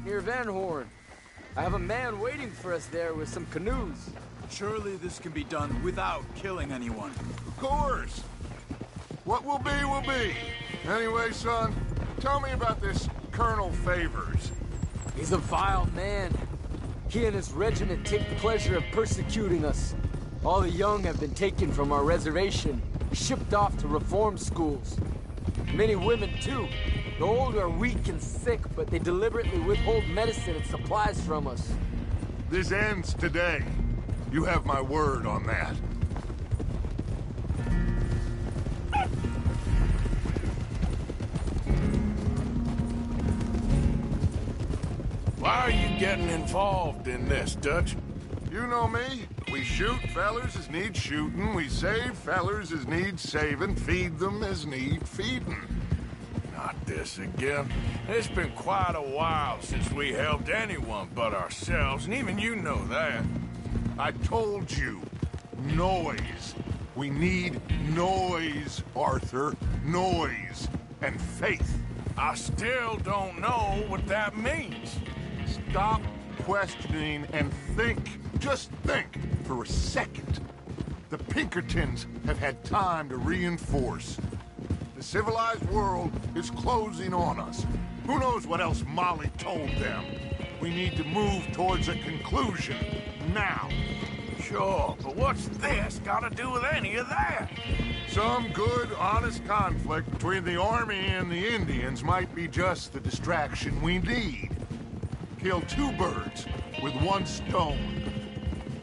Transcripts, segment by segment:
near Van Horn. I have a man waiting for us there with some canoes. Surely this can be done without killing anyone. Of course. What will be, will be. Anyway, son, tell me about this Colonel Favors. He's a vile man. He and his regiment take the pleasure of persecuting us. All the young have been taken from our reservation, shipped off to reform schools. Many women, too. The old are weak and sick, but they deliberately withhold medicine and supplies from us. This ends today. You have my word on that. Why are you getting involved in this, Dutch? You know me. We shoot fellers as need shooting. We save fellers as need saving. Feed them as need feeding. Not this again. It's been quite a while since we helped anyone but ourselves, and even you know that. I told you. Noise. We need noise, Arthur. Noise. And faith. I still don't know what that means. Stop questioning and think. Just think for a second. The Pinkertons have had time to reinforce. The civilized world is closing on us. Who knows what else Molly told them? We need to move towards a conclusion now. Sure, but what's this got to do with any of that? Some good, honest conflict between the army and the Indians might be just the distraction we need. Kill two birds with one stone.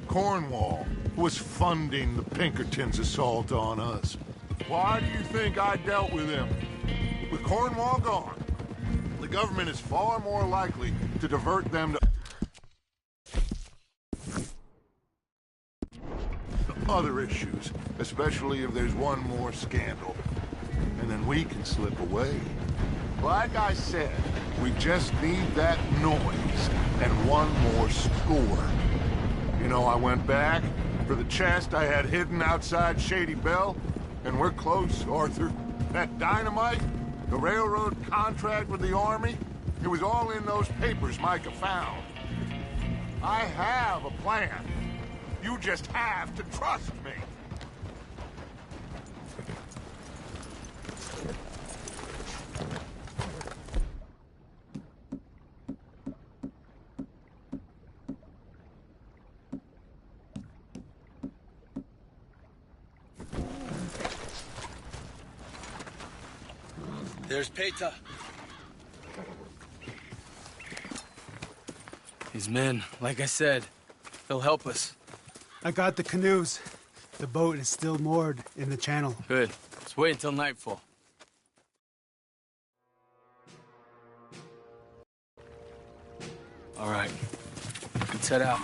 Cornwall was funding the Pinkertons' assault on us. Why do you think I dealt with him? With Cornwall gone, the government is far more likely to divert them to other issues, especially if there's one more scandal. And then we can slip away. Like I said, we just need that noise and one more score. You know, I went back for the chest I had hidden outside Shady Belle, and we're close, Arthur. That dynamite, the railroad contract with the army, it was all in those papers Micah found. I have a plan. You just have to trust me. There's Peta. His men, like I said, they'll help us. I got the canoes. The boat is still moored in the channel. Good. Let's wait until nightfall. All right. Let's head out.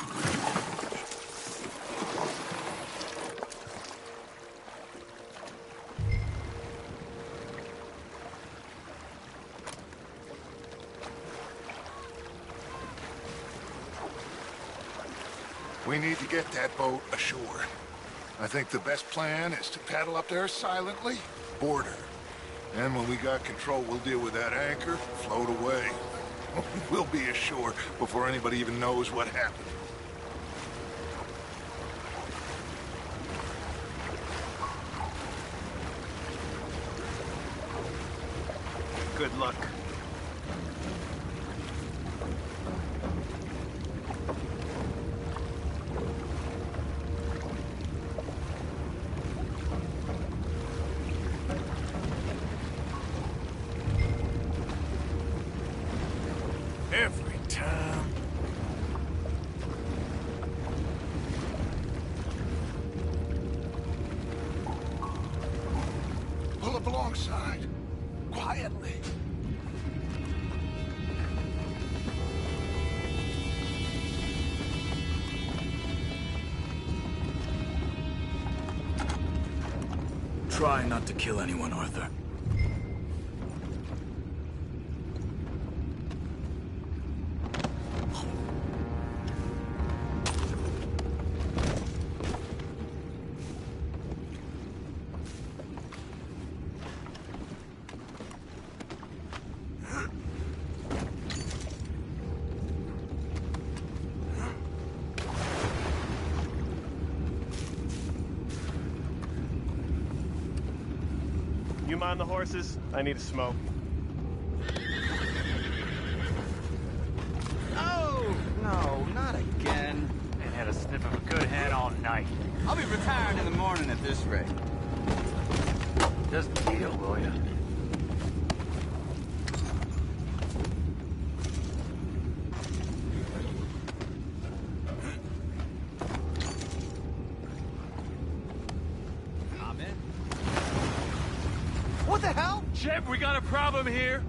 We need to get that boat ashore. I think the best plan is to paddle up there silently, board her. And when we got control, we'll deal with that anchor, float away. We'll be ashore before anybody even knows what happened. Good luck. Every time. Pull up alongside. Quietly. Try not to kill anyone, Arthur. You mind the horses? I need a smoke. Oh! No, not again. Ain't had a sniff of a good head all night. I'll be retired in the morning at this rate. Just deal, will ya? What the hell? Shep, we got a problem here.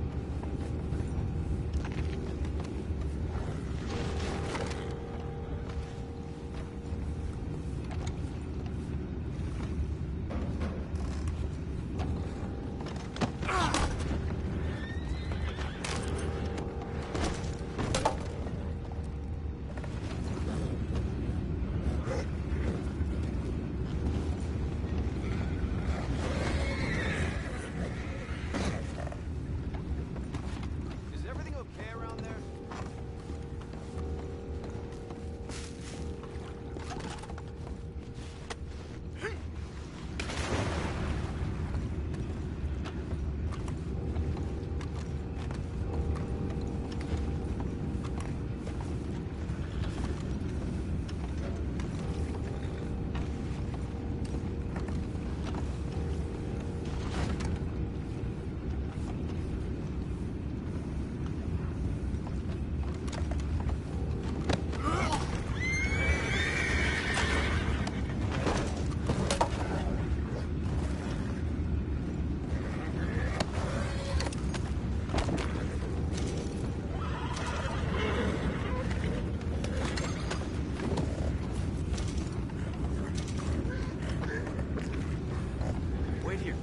Wait here.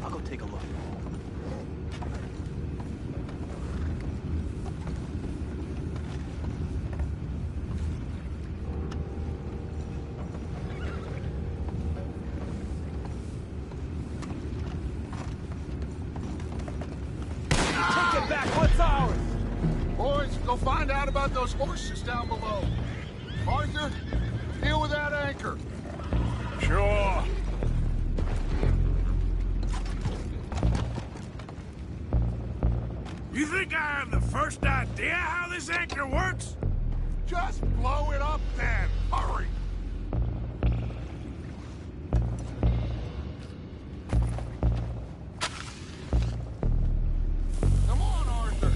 I'll go take a look. Take it back, what's ours? Boys, go find out about those horses down below. Arthur, deal with that anchor. Sure. You think I have the first idea how this anchor works? Just blow it up then. Hurry. Come on, Arthur.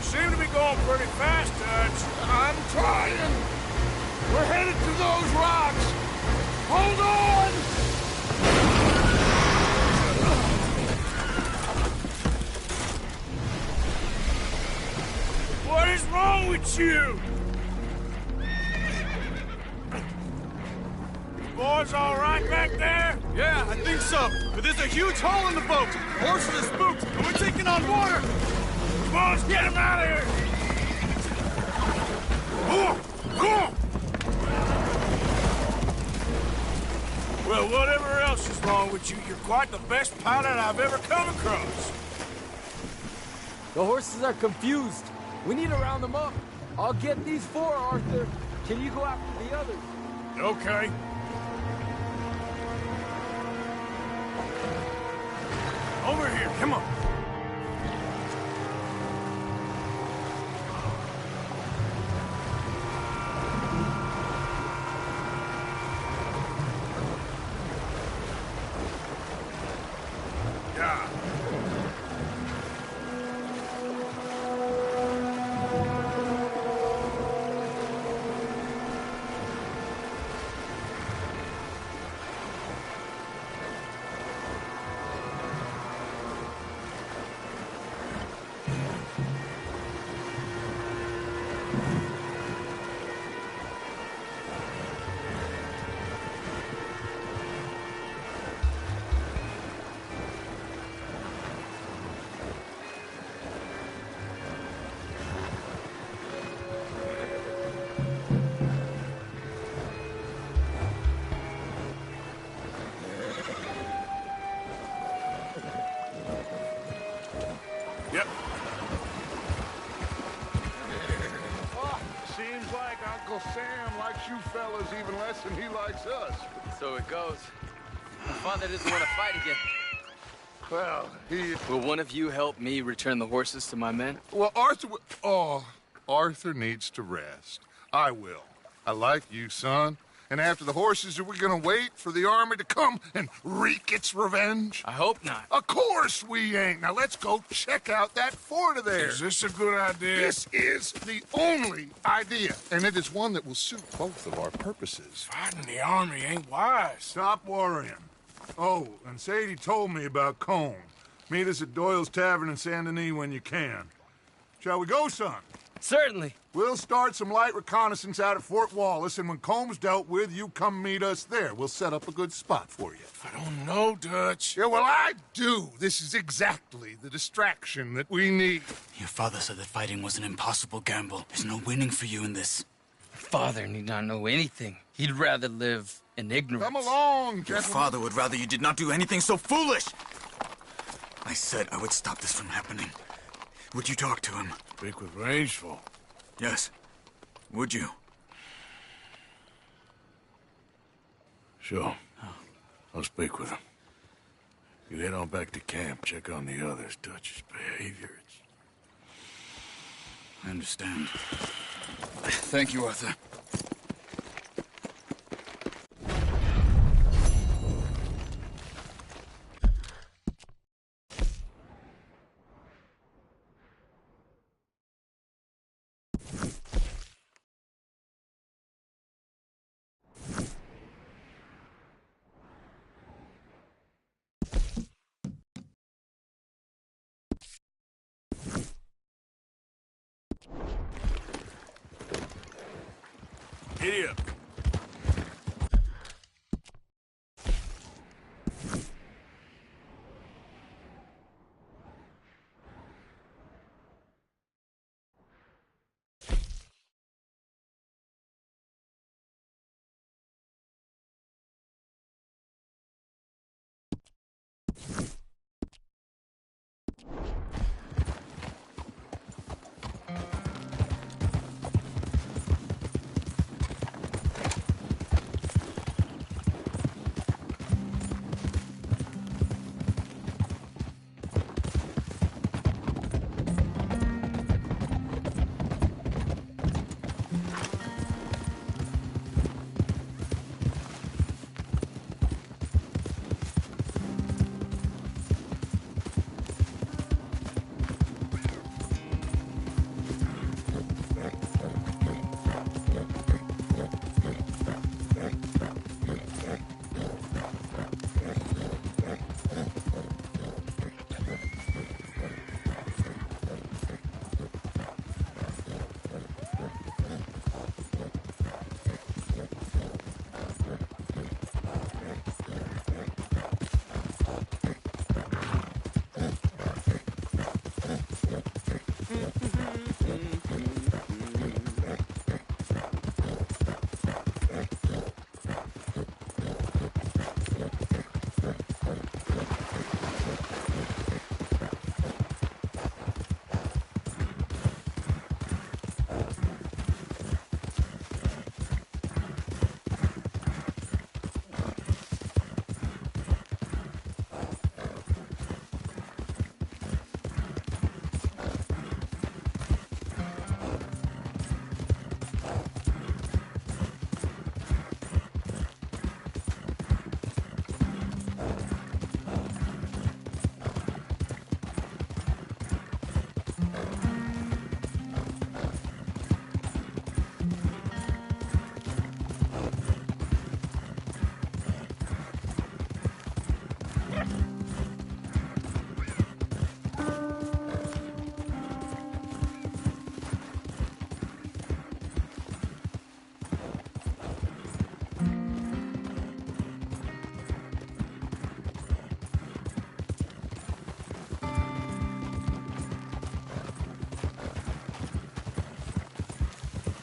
Seem to be going pretty fast, Dutch. I'm trying. We're headed to those rocks. Hold on! What is wrong with you? Boys all right back there? Yeah, I think so. But there's a huge hole in the boat. Horses are spooked, and we're taking on water. Come on, let's get him out of here! Well, whatever else is wrong with you, you're quite the best pilot I've ever come across. The horses are confused. We need to round them up. I'll get these four, Arthur. Can you go after the others? Okay. Over here, come on. Yeah. Uncle Sam likes you fellas even less than he likes us. So it goes. My father doesn't want to fight again. Well, Will one of you help me return the horses to my men? Well, Arthur needs to rest. I will. I like you, son. And after the horses, are we gonna wait for the army to come and wreak its revenge? I hope not. Of course we ain't. Now let's go check out that fort of theirs. Is this a good idea? This is the only idea, and it is one that will suit both of our purposes. Fighting the army ain't wise. Stop worrying. Oh, and Sadie told me about Combe. Meet us at Doyle's Tavern in Saint Denis when you can. Shall we go, son? Certainly. We'll start some light reconnaissance out at Fort Wallace, and when Combs dealt with, you come meet us there. We'll set up a good spot for you. I don't know, Dutch. Yeah, well, I do. This is exactly the distraction that we need. Your father said that fighting was an impossible gamble. There's no winning for you in this. Father need not know anything. He'd rather live in ignorance. Come along, Your gentlemen. father would rather you did not do anything so foolish. I said I would stop this from happening. Would you talk to him? Speak with Rangeful. Yes. Would you? Sure. I'll speak with him. You head on back to camp, check on the others. Dutch's behavior. I understand. Thank you, Arthur. Giddy up.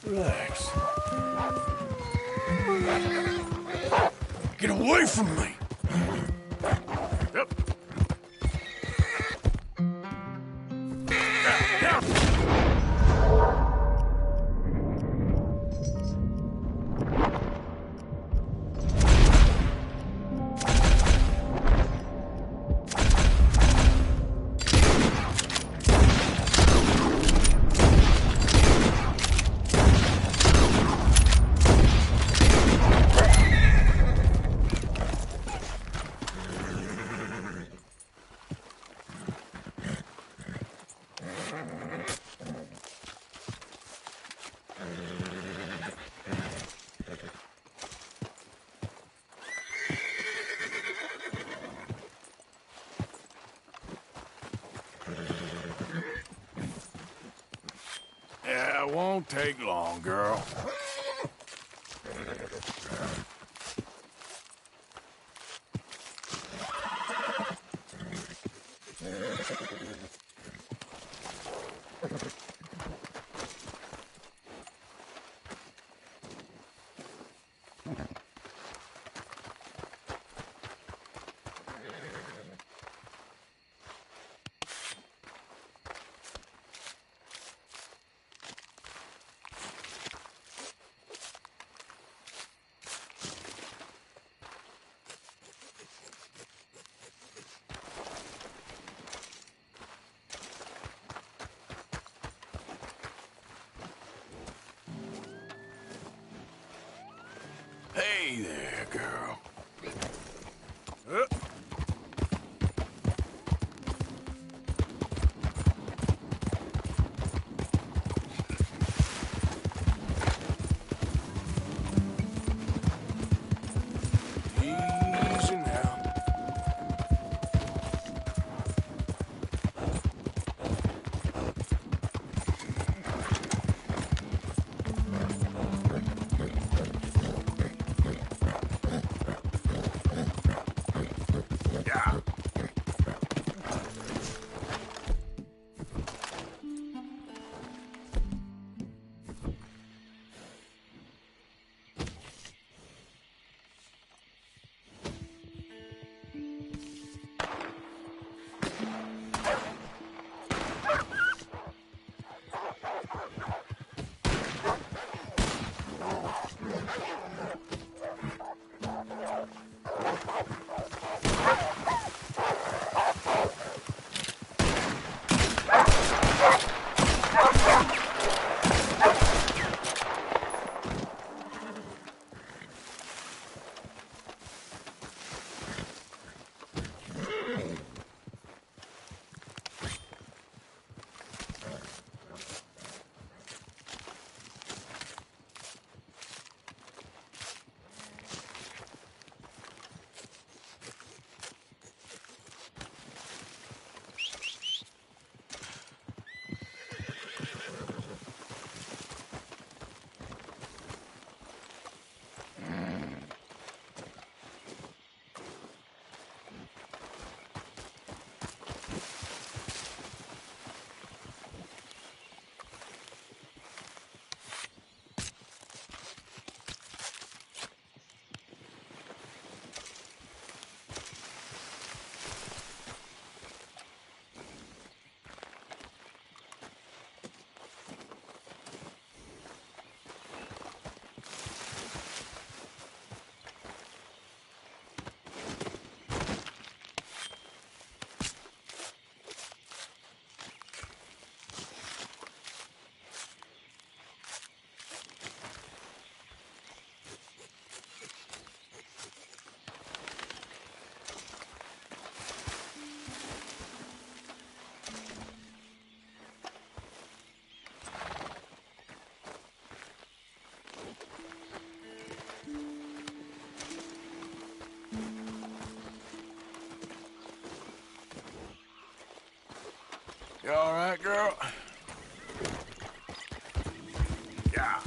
Relax. Get away from me! Yep. Yeah, it won't take long, girl. Hey there, girl. Easy now. Yeah. You all right, girl? Yeah.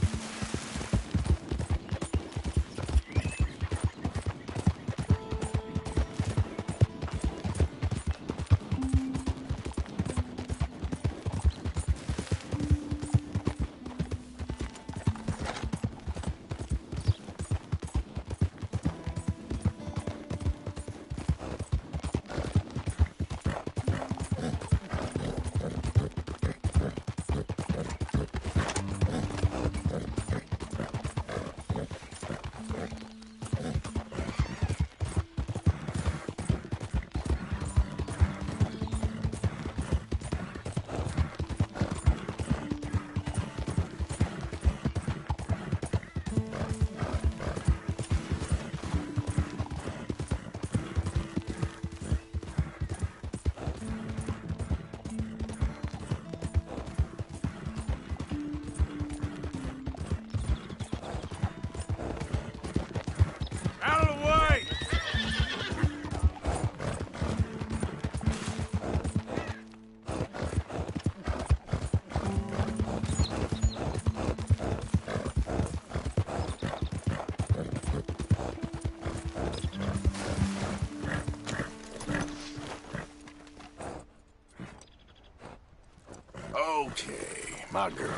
My girl.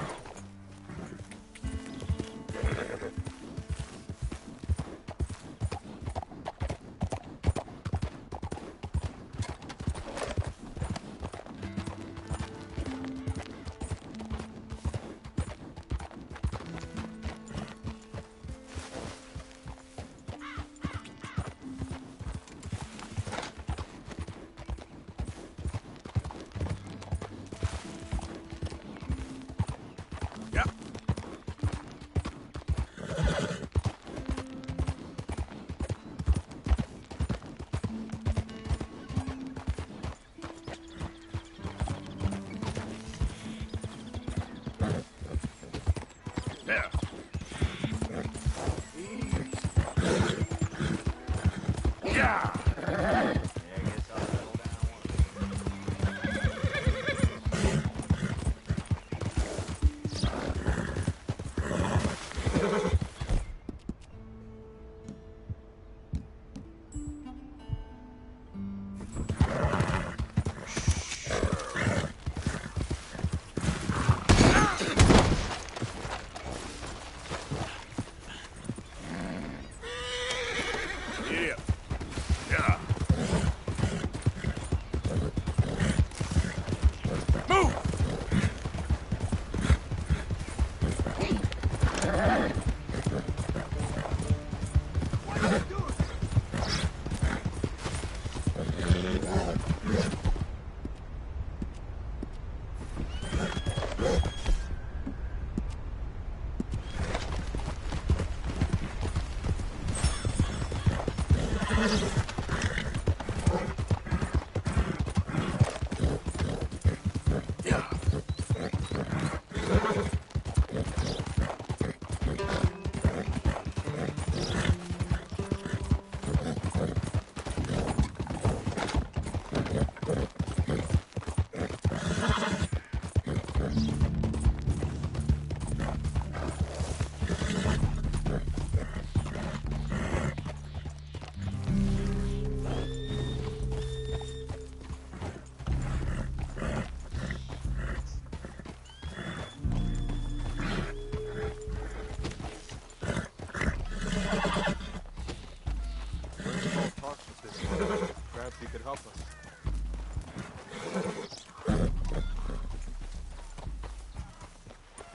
Perhaps you could help us.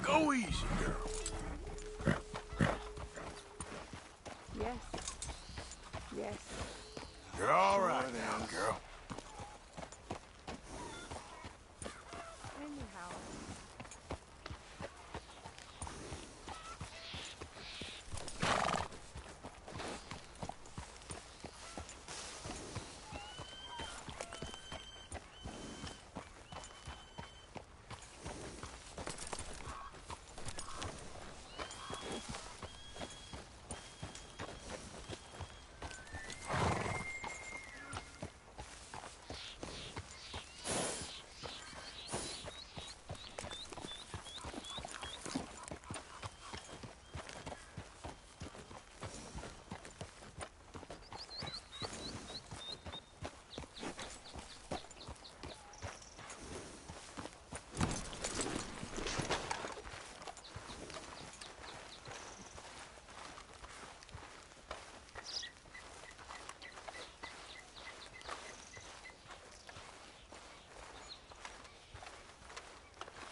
Go easy, girl. Yes. Yes. You're all right now, girl. Anyhow.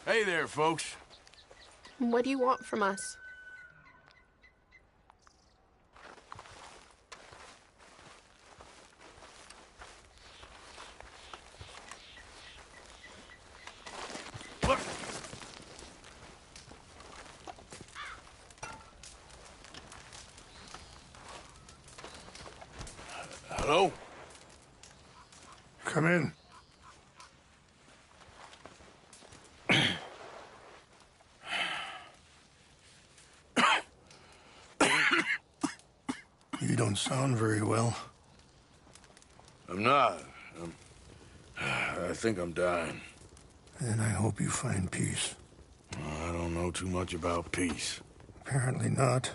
Hey there, folks. What do you want from us? Look. Hello? Come in. You don't sound very well. I'm not. I think I'm dying. And I hope you find peace. I don't know too much about peace. Apparently not.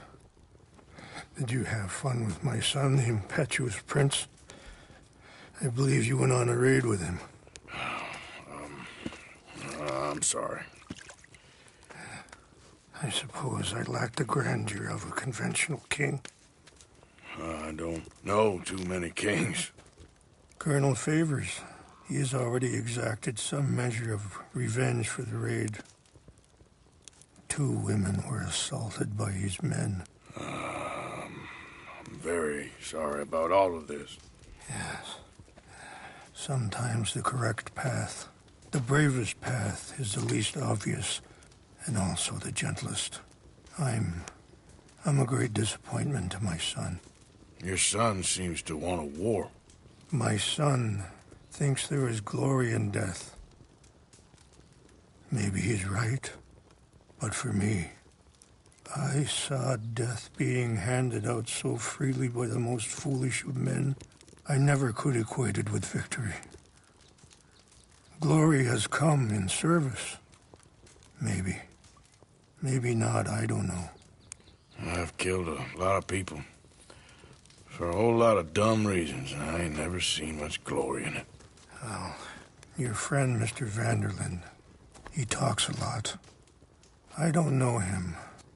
Did you have fun with my son, the impetuous prince? I believe you went on a raid with him. I'm sorry. I suppose I lack the grandeur of a conventional king. I don't know too many kings. Colonel Favors, he has already exacted some measure of revenge for the raid. 2 women were assaulted by his men. I'm very sorry about all of this. Yes. Sometimes the correct path, the bravest path, is the least obvious, and also the gentlest. I'm a great disappointment to my son. Your son seems to want a war. My son thinks there is glory in death. Maybe he's right, but for me, I saw death being handed out so freely by the most foolish of men, I never could equate it with victory. Glory has come in service. Maybe. Maybe not, I don't know. I've killed a lot of people. For a whole lot of dumb reasons, and I ain't never seen much glory in it. Well, your friend, Mr. Vanderlyn, he talks a lot. I don't know him,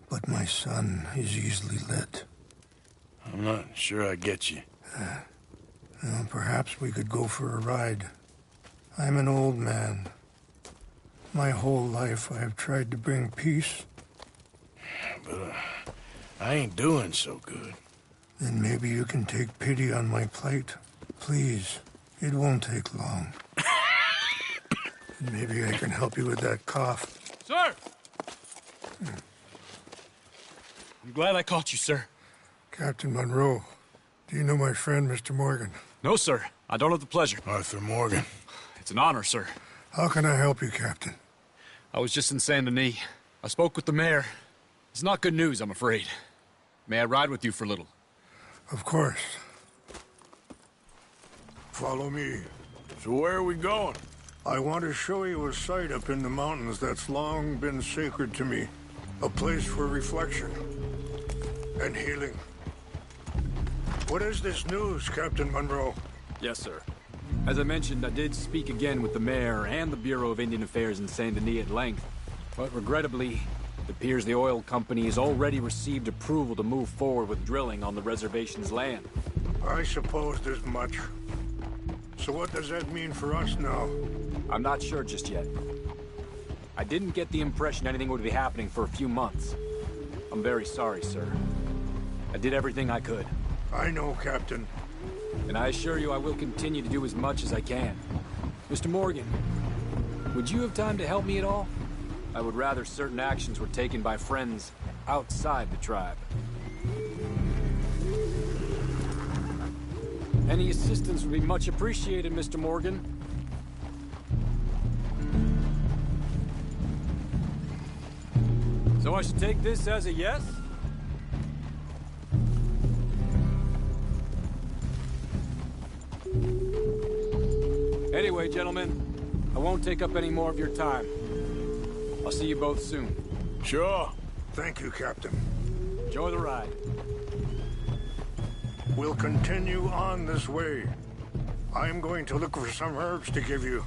but my son is easily led. I'm not sure I get you. Well, perhaps we could go for a ride. I'm an old man. My whole life I have tried to bring peace. But I ain't doing so good. Then maybe you can take pity on my plight. Please, it won't take long. And maybe I can help you with that cough. Sir! I'm glad I caught you, sir. Captain Monroe, do you know my friend, Mr. Morgan? No, sir. I don't have the pleasure. Arthur Morgan. It's an honor, sir. How can I help you, Captain? I was just in Saint Denis. I spoke with the mayor. It's not good news, I'm afraid. May I ride with you for a little? Of course. Follow me. So where are we going? I want to show you a site up in the mountains that's long been sacred to me. A place for reflection and healing. What is this news, Captain Monroe? Yes, sir. As I mentioned, I did speak again with the mayor and the Bureau of Indian Affairs in Saint Denis at length. But regrettably, it appears the oil company has already received approval to move forward with drilling on the reservation's land. I supposed as much. So what does that mean for us now? I'm not sure just yet. I didn't get the impression anything would be happening for a few months. I'm very sorry, sir. I did everything I could. I know, Captain. And I assure you I will continue to do as much as I can. Mr. Morgan, would you have time to help me at all? I would rather certain actions were taken by friends outside the tribe. Any assistance would be much appreciated, Mr. Morgan. So I should take this as a yes? Anyway, gentlemen, I won't take up any more of your time. I'll see you both soon. Sure. Thank you, Captain. Enjoy the ride. We'll continue on this way. I'm going to look for some herbs to give you.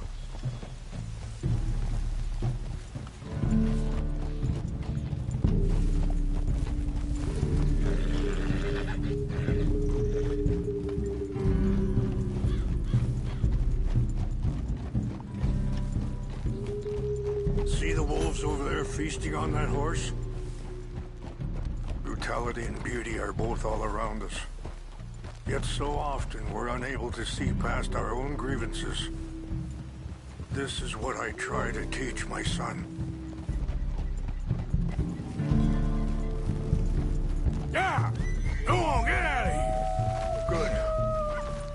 See the wolves over there feasting on that horse? Brutality and beauty are both all around us. Yet so often we're unable to see past our own grievances. This is what I try to teach my son. Yeah! Go on, get out of here! Good.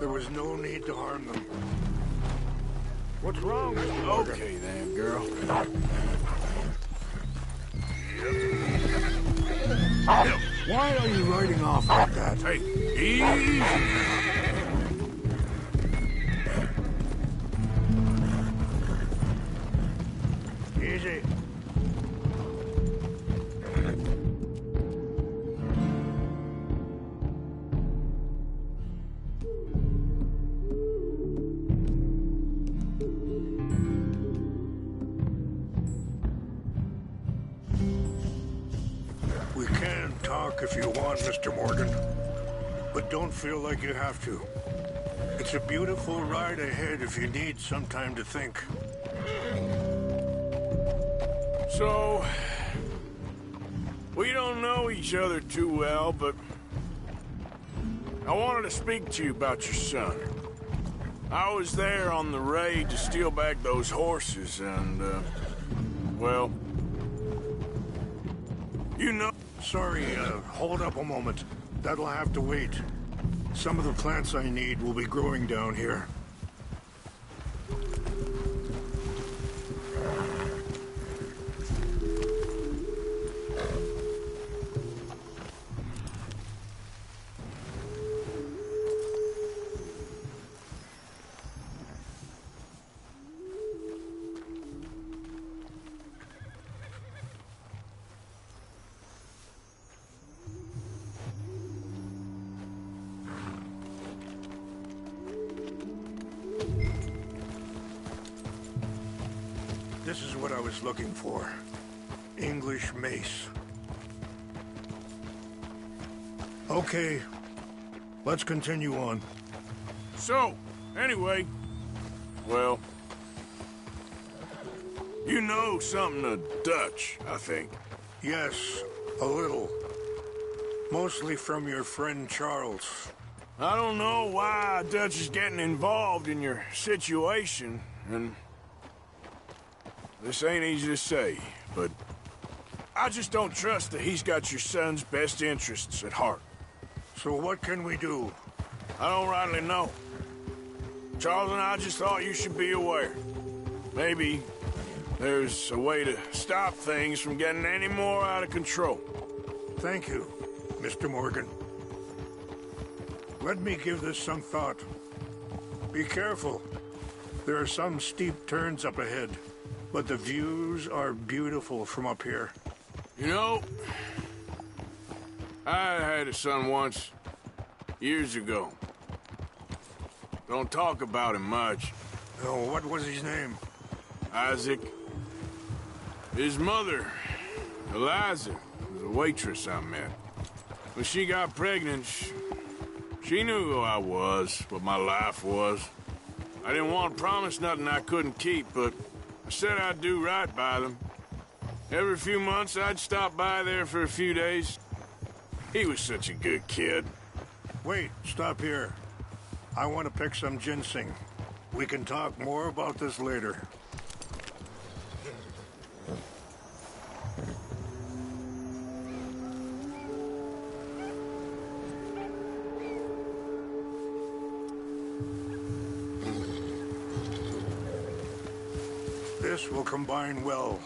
There was no need to harm them. What's wrong, Mr. Morgan? Okay then, girl. Why are you riding off like that? Hey, easy. Easy. talk if you want, Mr. Morgan. But don't feel like you have to. It's a beautiful ride ahead if you need some time to think. So, we don't know each other too well, but I wanted to speak to you about your son. I was there on the raid to steal back those horses, and, well, you know... Sorry, hold up a moment. That'll have to wait. Some of the plants I need will be growing down here. This is what I was looking for. English mace. Okay, let's continue on. So, anyway, well, you know something of Dutch, I think. Yes, a little. Mostly from your friend Charles. I don't know why Dutch is getting involved in your situation, and this ain't easy to say, but I just don't trust that he's got your son's best interests at heart. So what can we do? I don't rightly know. Charles and I just thought you should be aware. Maybe there's a way to stop things from getting any more out of control. Thank you, Mr. Morgan. Let me give this some thought. Be careful. There are some steep turns up ahead, but the views are beautiful from up here. You know, I had a son once, years ago. Don't talk about him much. Oh, what was his name? Isaac. His mother, Eliza, was a waitress I met. When she got pregnant, she knew who I was, what my life was. I didn't want to promise nothing I couldn't keep, but I said I'd do right by them. Every few months, I'd stop by there for a few days. He was such a good kid. Wait, stop here. I want to pick some ginseng. We can talk more about this later. This will combine well.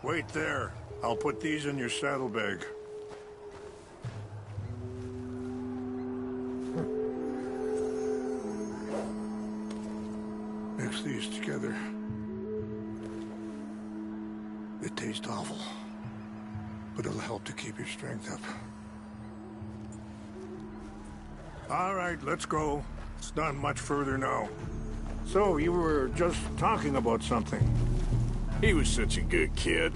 Wait there. I'll put these in your saddlebag. Mix these together. It tastes awful, but it'll help to keep your strength up. All right, let's go. It's not much further now. So, you were just talking about something. He was such a good kid.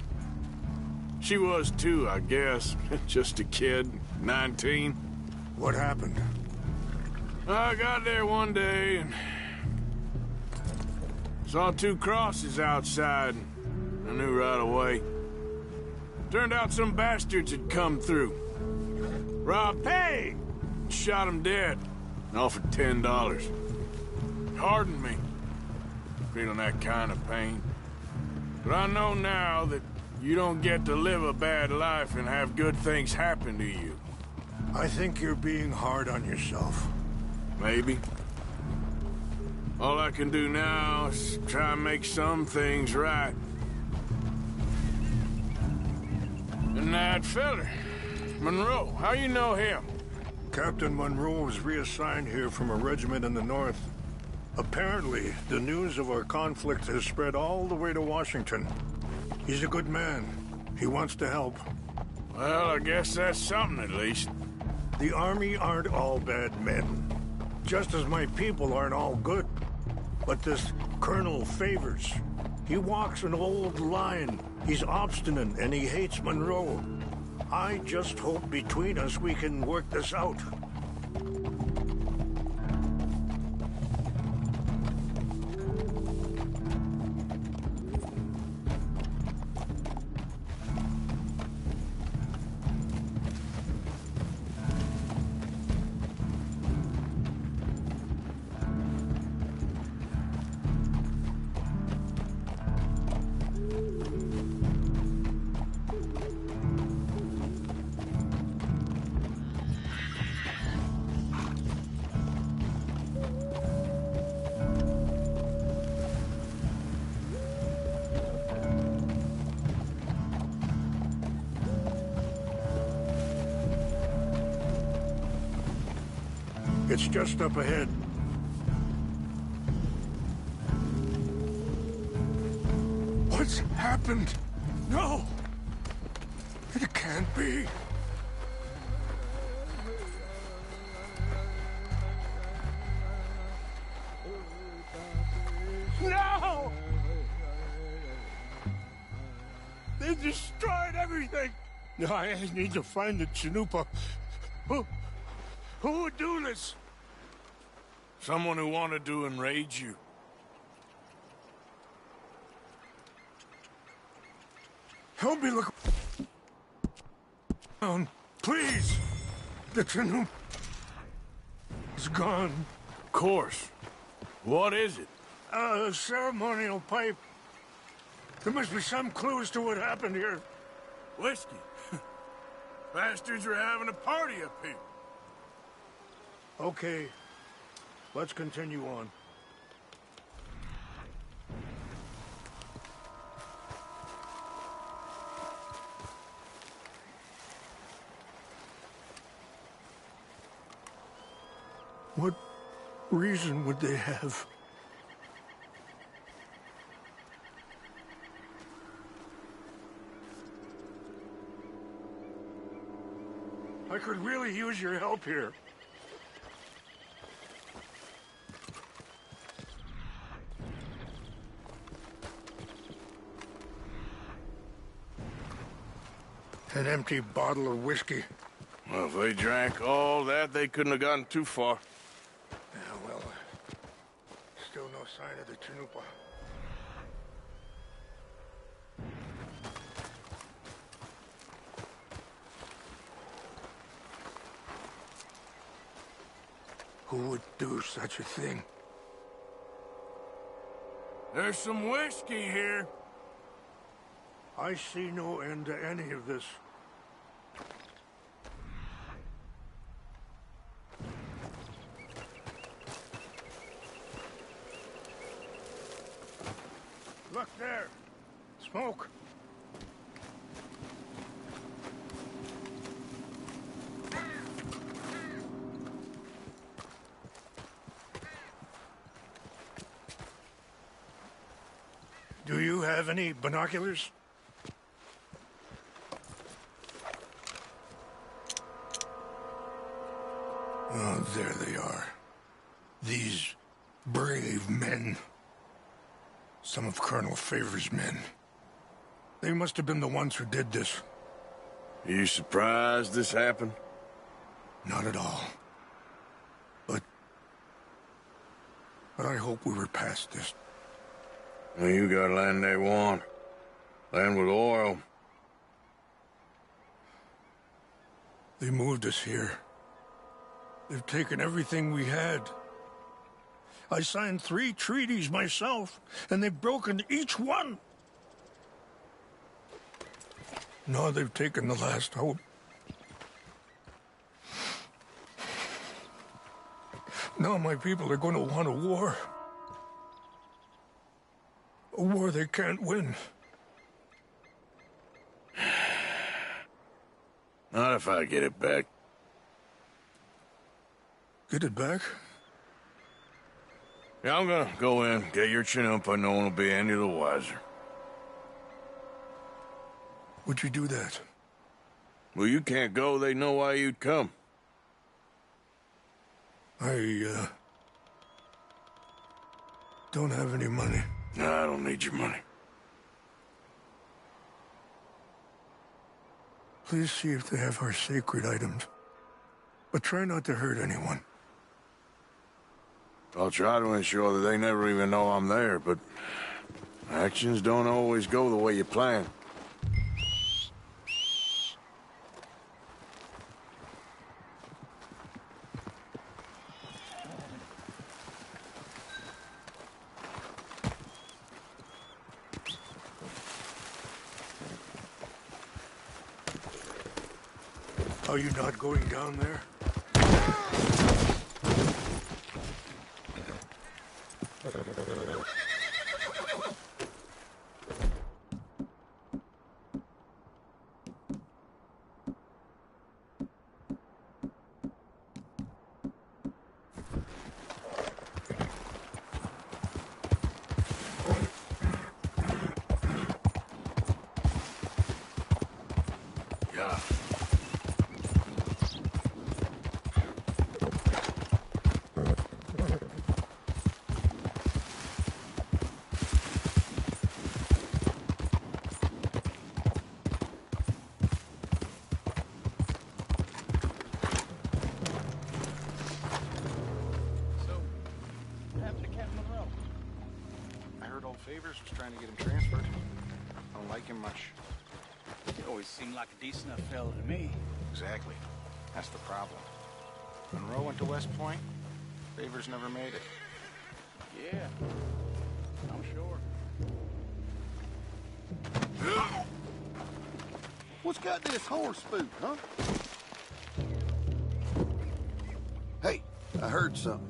She was too, I guess. Just a kid, 19. What happened? I got there one day and saw two crosses outside. I knew right away. Turned out some bastards had come through. Robbed, hey! Shot him dead. And offered $10. Hardened me. Feeling that kind of pain. But I know now that you don't get to live a bad life and have good things happen to you. I think you're being hard on yourself. Maybe. All I can do now is try and make some things right. And that feller, Monroe, how you know him? Captain Monroe was reassigned here from a regiment in the north. Apparently, the news of our conflict has spread all the way to Washington. He's a good man. He wants to help. Well, I guess that's something at least. The army aren't all bad men. Just as my people aren't all good. But this Colonel Favors, he walks an old line. He's obstinate and he hates Monroe. I just hope between us we can work this out. It's just up ahead. What's happened? No! It can't be. No! They destroyed everything! I need to find the Chanupa. Who would do this? Someone who wanted to enrage you. Help me look down, please. The Chanupa is gone. Of course. What is it? A ceremonial pipe. There must be some clues to what happened here. Whiskey. Bastards are having a party up here. Okay, let's continue on. What reason would they have? I could really use your help here. An empty bottle of whiskey. Well, if they drank all that, they couldn't have gotten too far. Yeah, well, still no sign of the Chanupa. Who would do such a thing? There's some whiskey here. I see no end to any of this. Look there! Smoke! Do you have any binoculars? Oh, there they are. These brave men. Some of Colonel Favors' men. They must have been the ones who did this. You surprised this happened? Not at all. But I hope we were past this. Well, you got land they want. Land with oil. They moved us here. They've taken everything we had. I signed 3 treaties myself, and they've broken each one. Now they've taken the last hope. Now my people are going to want a war. A war they can't win. Not if I get it back. Get it back? Yeah, I'm gonna go in, get your Chanupa, no one will be any the wiser. Would you do that? Well, you can't go, they know why you'd come. I don't have any money. No, I don't need your money. Please see if they have our sacred items. But try not to hurt anyone. I'll try to ensure that they never even know I'm there, but actions don't always go the way you plan. Are you not going down there? Yeah. Favors was trying to get him transferred. I don't like him much. He always seemed like a decent enough fella to me. Exactly. That's the problem. Monroe went to West Point. Favors never made it. Yeah, I'm sure. What's got this horse spook, huh? Hey, I heard something.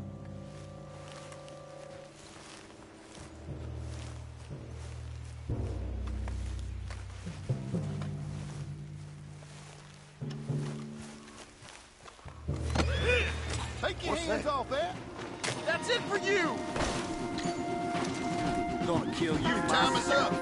Take your hands off that. That's it for you! Gonna kill you. Your time is up.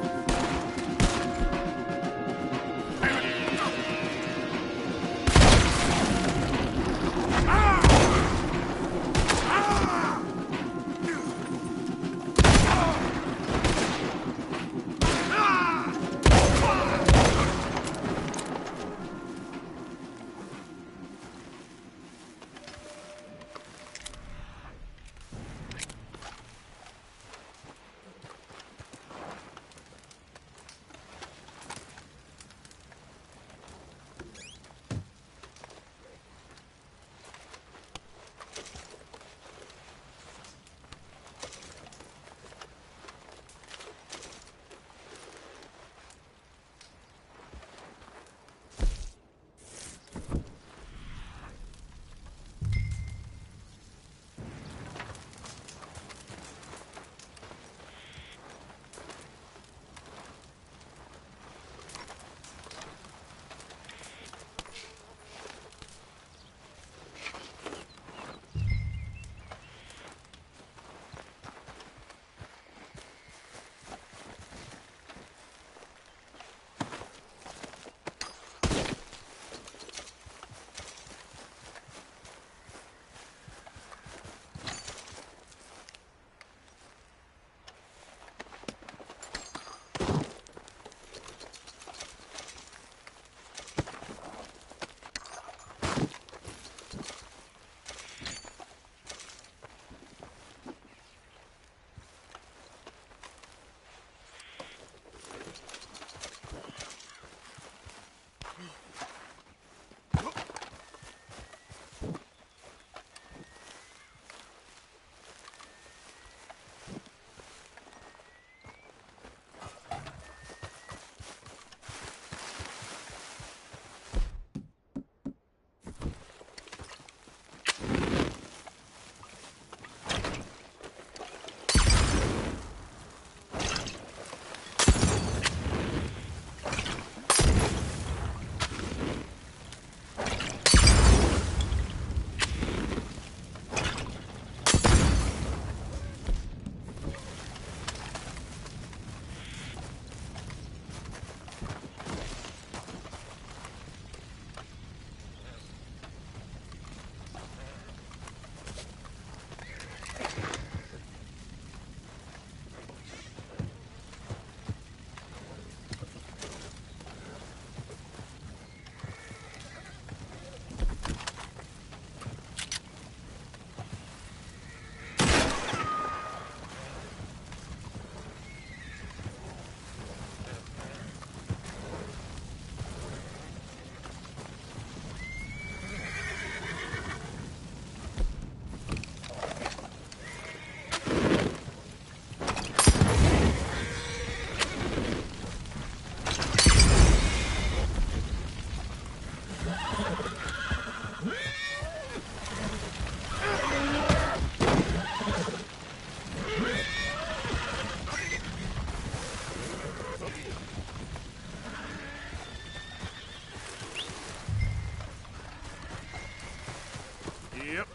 Yep.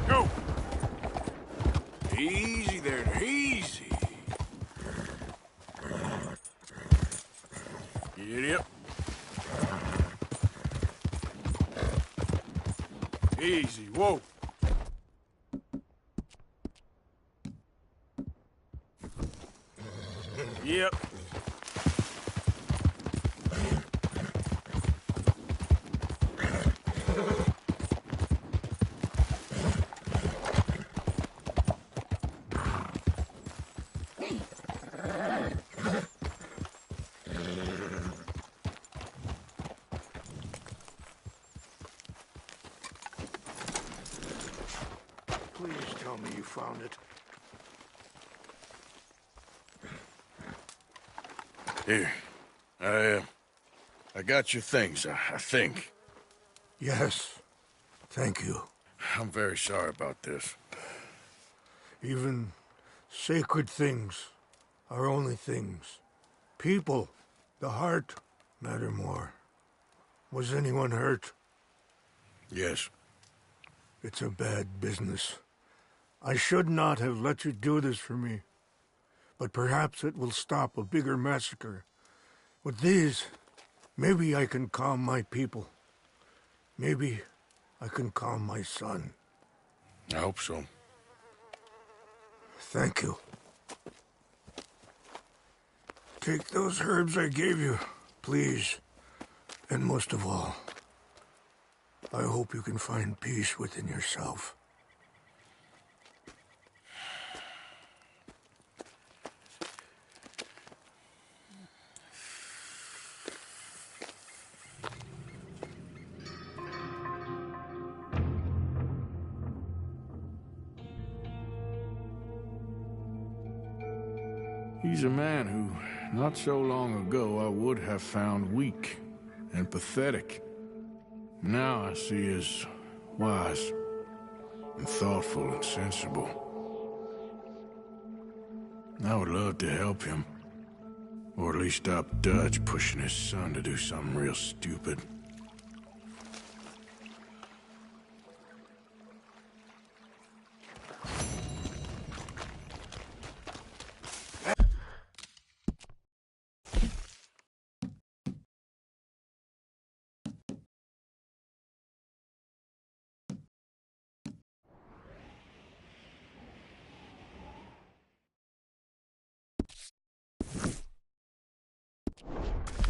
Go! Easy there, easy. Get up. Easy, whoa. Yep. Please tell me you found it. Here. I got your things, I think. Yes. Thank you. I'm very sorry about this. Even sacred things are only things. People, the heart, matter more. Was anyone hurt? Yes. It's a bad business. I should not have let you do this for me. But perhaps it will stop a bigger massacre. With these, maybe I can calm my people. Maybe I can calm my son. I hope so. Thank you. Take those herbs I gave you, please. And most of all, I hope you can find peace within yourself. He's a man who, not so long ago, I would have found weak and pathetic. Now I see as wise and thoughtful and sensible. I would love to help him. Or at least stop Dutch pushing his son to do something real stupid.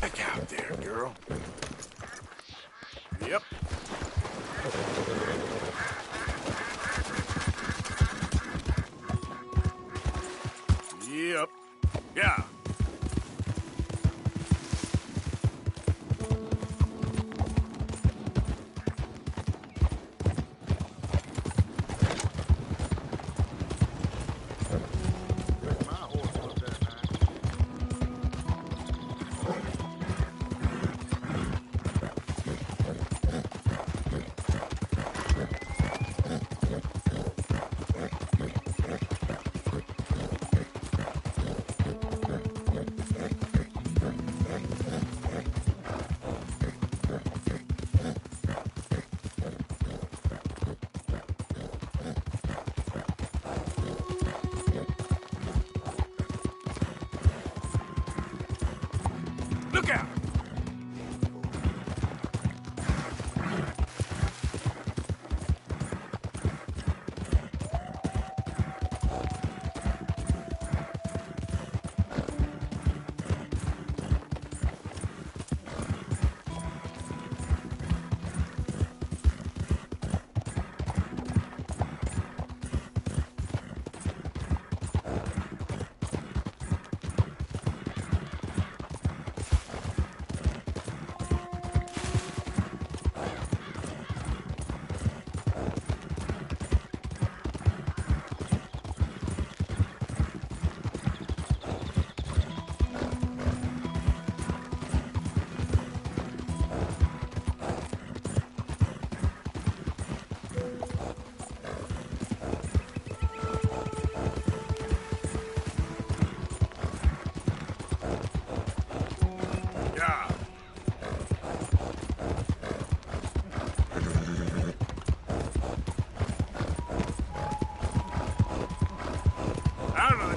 Back out there, girl. Yep. Yep. Yeah.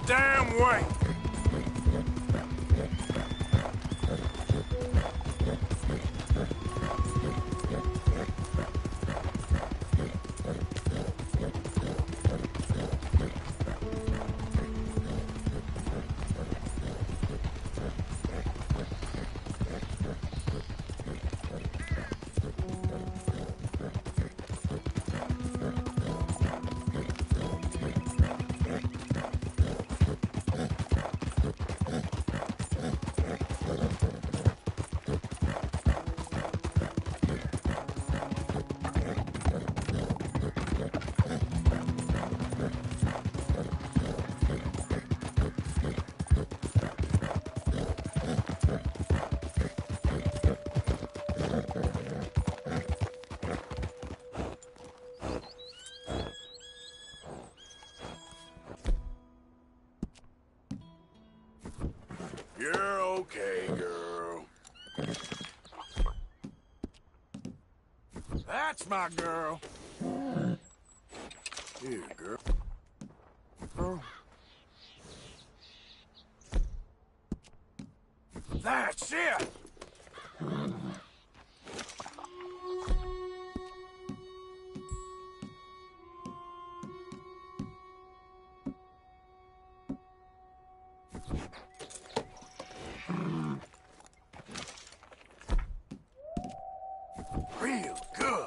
damn way! You're okay, girl. That's my girl. Here, girl. Oh. That's it! Real good.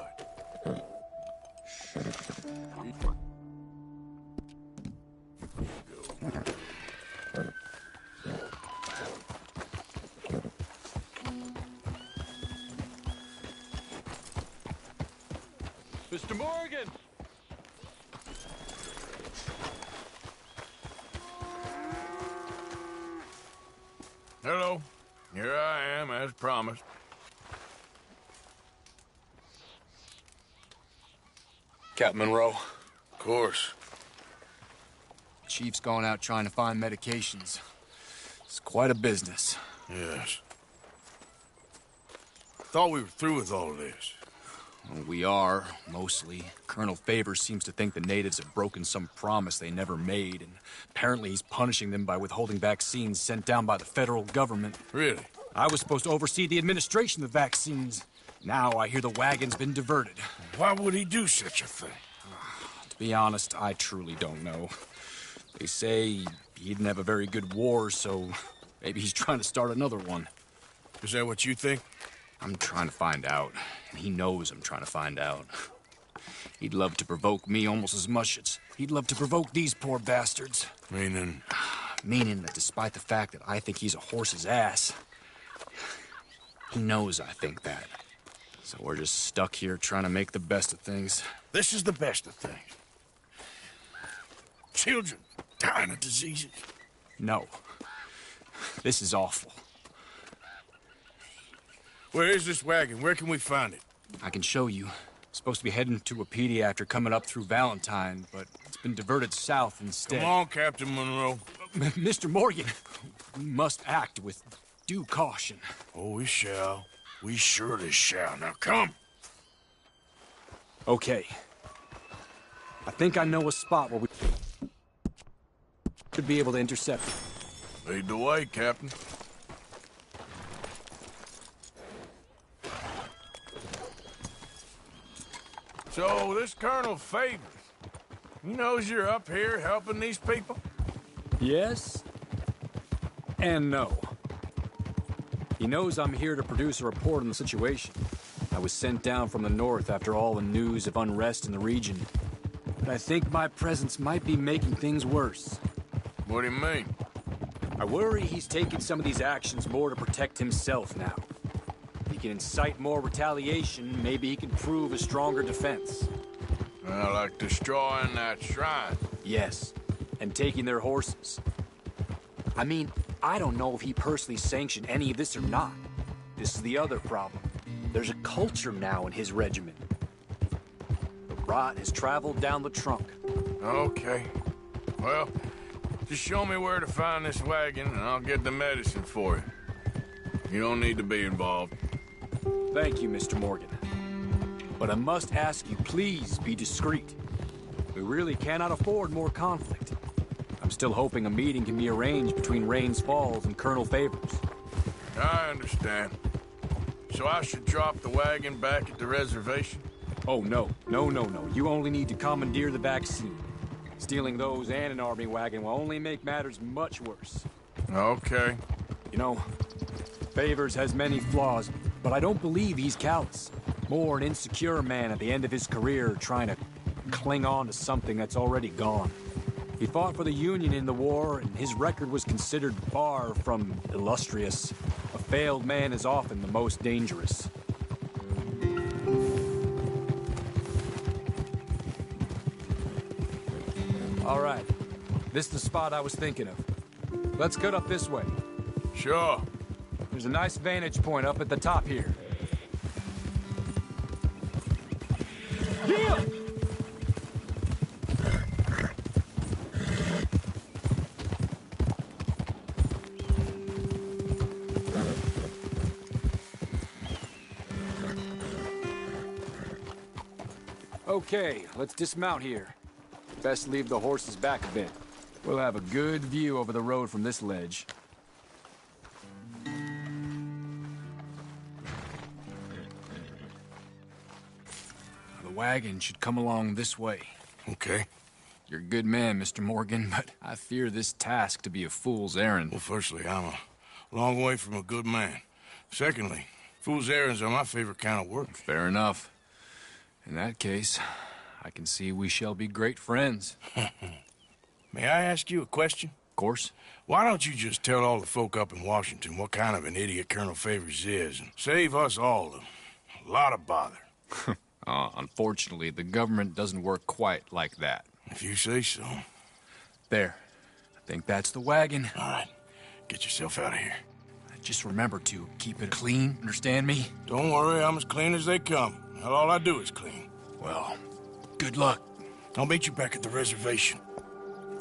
Mr. Morgan! Hello. Here I am, as promised. Captain Monroe. Of course. Chief's gone out trying to find medications. It's quite a business. Yes. Thought we were through with all this. Well, we are, mostly. Colonel Favors seems to think the natives have broken some promise they never made, and apparently he's punishing them by withholding vaccines sent down by the federal government. Really? I was supposed to oversee the administration of the vaccines. Now I hear the wagon's been diverted. Why would he do such a thing? To be honest, I truly don't know. They say he didn't have a very good war, so maybe he's trying to start another one. Is that what you think? I'm trying to find out, and he knows I'm trying to find out. He'd love to provoke me almost as much as he'd love to provoke these poor bastards. Meaning? Meaning that despite the fact that I think he's a horse's ass, he knows I think that. So we're just stuck here trying to make the best of things. This is the best of things. Children dying of diseases. No. This is awful. Where is this wagon? Where can we find it? I can show you. Supposed to be heading to Wapiti after coming up through Valentine, but it's been diverted south instead. Come on, Captain Monroe. Mr. Morgan, we must act with due caution. Oh, we shall. We surely shall. Now come. Okay. I think I know a spot where we could be able to intercept it. Lead the way, Captain. So, this Colonel Favors, he knows you're up here helping these people? Yes. And no. He knows I'm here to produce a report on the situation. I was sent down from the north after all the news of unrest in the region. But I think my presence might be making things worse. What do you mean? I worry he's taking some of these actions more to protect himself now. If he can incite more retaliation, maybe he can prove a stronger defense. Well, like destroying that shrine. Yes, and taking their horses. I mean, I don't know if he personally sanctioned any of this or not. This is the other problem. There's a culture now in his regiment. The rot has traveled down the trunk. Okay. Well, just show me where to find this wagon, and I'll get the medicine for you. You don't need to be involved. Thank you, Mr. Morgan. But I must ask you, please be discreet. We really cannot afford more conflict. I I'm still hoping a meeting can be arranged between Rains Falls and Colonel Favors. I understand. So I should drop the wagon back at the reservation? Oh, no. No. You only need to commandeer the vaccine. Stealing those and an army wagon will only make matters much worse. Okay. You know, Favors has many flaws, but I don't believe he's callous. More an insecure man at the end of his career trying to cling on to something that's already gone. He fought for the Union in the war, and his record was considered far from illustrious. A failed man is often the most dangerous. All right. This is the spot I was thinking of. Let's cut up this way. Sure. There's a nice vantage point up at the top here. Yeah! Okay, let's dismount here. Best leave the horses back a bit. We'll have a good view over the road from this ledge. The wagon should come along this way. Okay. You're a good man, Mr. Morgan, but I fear this task to be a fool's errand. Well, firstly, I'm a long way from a good man. Secondly, fool's errands are my favorite kind of work. Fair enough. In that case, I can see we shall be great friends. May I ask you a question? Of course. Why don't you just tell all the folk up in Washington what kind of an idiot Colonel Favors is and save us all a lot of bother? Unfortunately, the government doesn't work quite like that. If you say so. There. I think that's the wagon. All right. Get yourself out of here. Just remember to keep it clean, understand me? Don't worry, I'm as clean as they come. Not all I do is clean. Well, good luck. I'll meet you back at the reservation.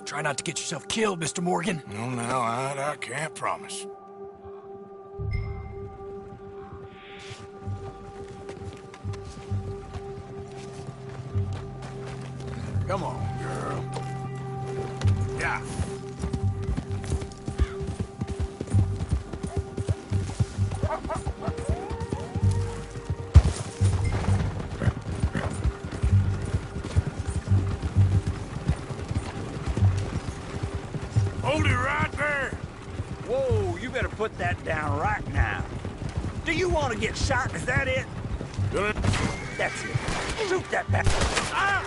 Try not to get yourself killed, Mr. Morgan. No, now, I can't promise. Come on, girl. Yeah. Hold it right there. Whoa, you better put that down right now. Do you want to get shot? Is that it? That's it. Shoot that bastard. Ah!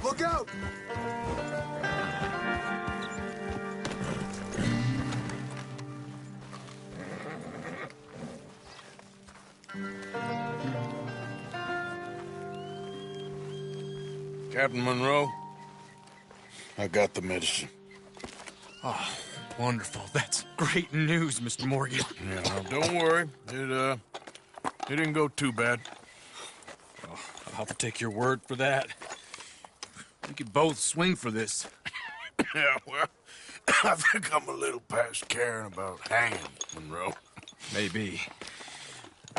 Look out! Captain Monroe, I got the medicine. Oh, wonderful. That's great news, Mr. Morgan. Yeah, well, don't worry. It didn't go too bad. Oh, I'll have to take your word for that. We could both swing for this. Yeah, well, I think I'm a little past caring about hanging, Monroe. Maybe.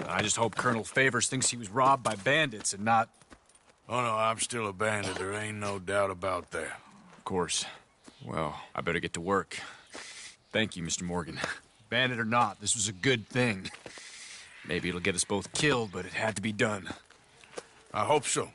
I just hope Colonel Favors thinks he was robbed by bandits and not... Oh, no, I'm still a bandit. There ain't no doubt about that. Of course. Well, I better get to work. Thank you, Mr. Morgan. Bandit or not, this was a good thing. Maybe it'll get us both killed, but it had to be done. I hope so.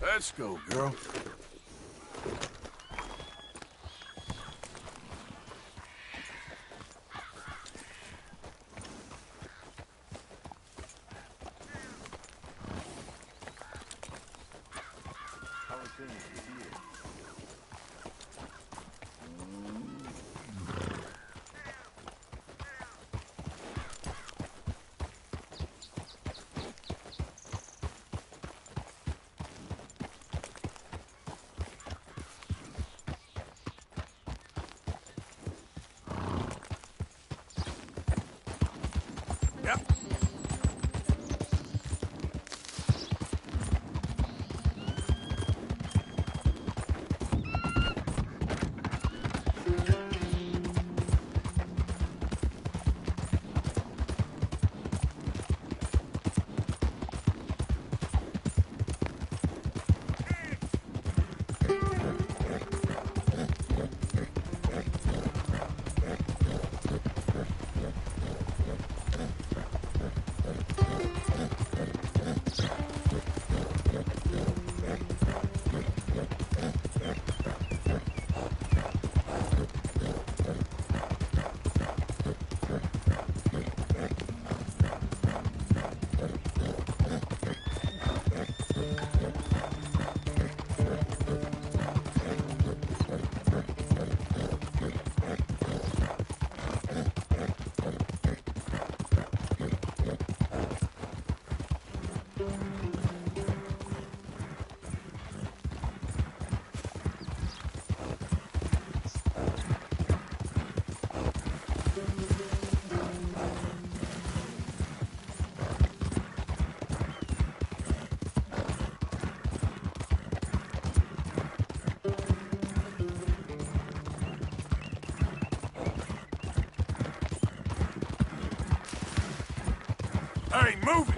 Let's go, girl. Hey, move it!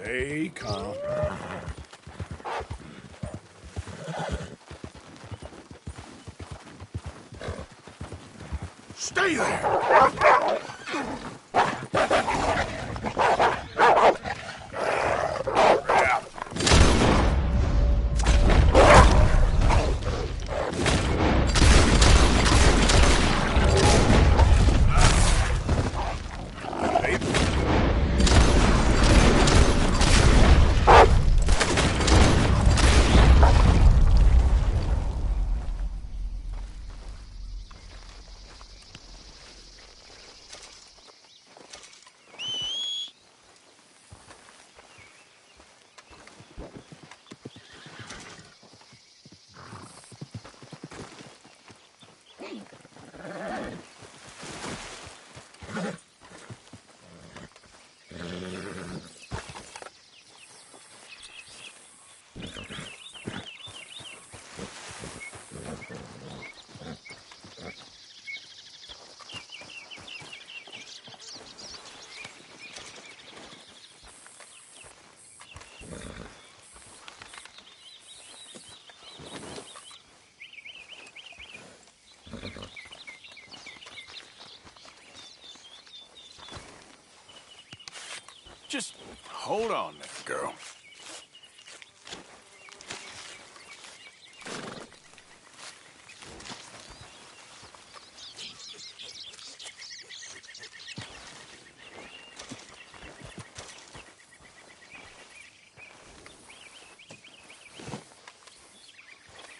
Stay calm. Stay there! Just hold on there, girl.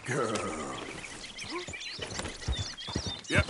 Girl. Yep.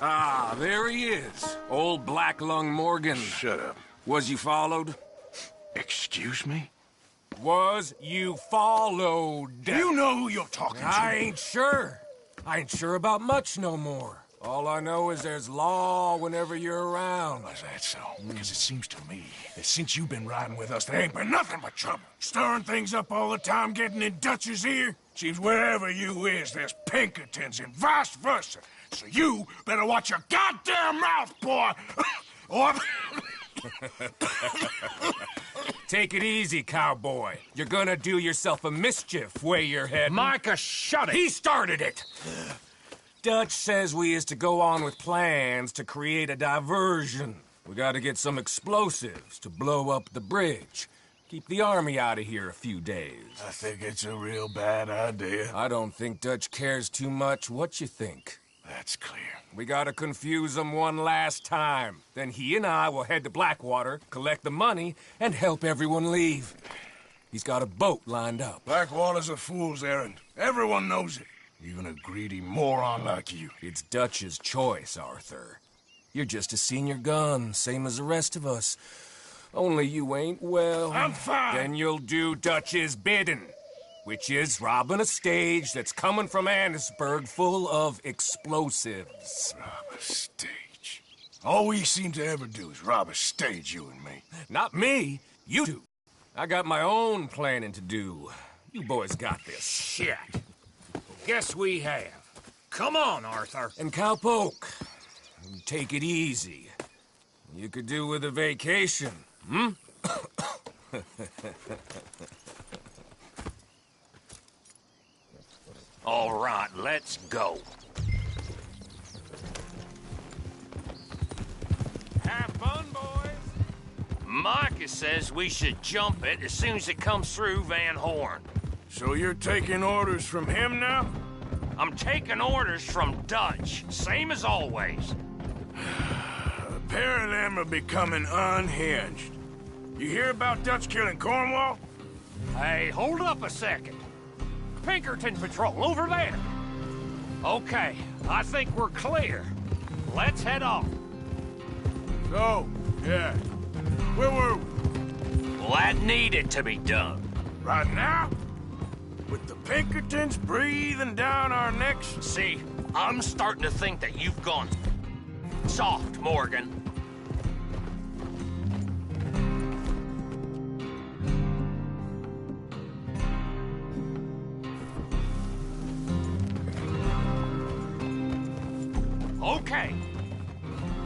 Ah, there he is. Old Black Lung Morgan. Shut up. Was you followed? Excuse me? Was you followed? You know who you're talking to. I ain't sure. I ain't sure about much no more. All I know is there's law whenever you're around. Is that so? Because it seems to me that since you've been riding with us, there ain't been nothing but trouble. Stirring things up all the time, getting in Dutch's ear. Seems wherever you is, there's Pinkertons and vice versa. So you better watch your goddamn mouth, boy! Or... Take it easy, cowboy. You're gonna do yourself a mischief where you're heading. Micah, shut it! He started it! Dutch says we is to go on with plans to create a diversion. We gotta get some explosives to blow up the bridge. Keep the army out of here a few days. I think it's a real bad idea. I don't think Dutch cares too much what you think. That's clear. We gotta confuse him one last time. Then he and I will head to Blackwater, collect the money, and help everyone leave. He's got a boat lined up. Blackwater's a fool's errand. Everyone knows it. Even a greedy moron like you. It's Dutch's choice, Arthur. You're just a senior gun, same as the rest of us. Only you ain't well. I'm fine. Then you'll do Dutch's bidding, which is robbing a stage that's coming from Annesburg full of explosives. Rob a stage. All we seem to ever do is rob a stage, you and me. Not me. You do. I got my own planning to do. You boys got this. Shit. Guess we have. Come on, Arthur. And Cowpoke, take it easy. You could do with a vacation, hmm? All right, let's go. Have fun, boys. Micah says we should jump it as soon as it comes through Van Horn. So you're taking orders from him now? I'm taking orders from Dutch, same as always. A pair of them are becoming unhinged. You hear about Dutch killing Cornwall? Hey, hold up a second. Pinkerton Patrol, over there. Okay, I think we're clear. Let's head off. So, yeah. Where were we? Well, that needed to be done. Right now? With the Pinkertons breathing down our necks? See, I'm starting to think that you've gone soft, Morgan. Okay,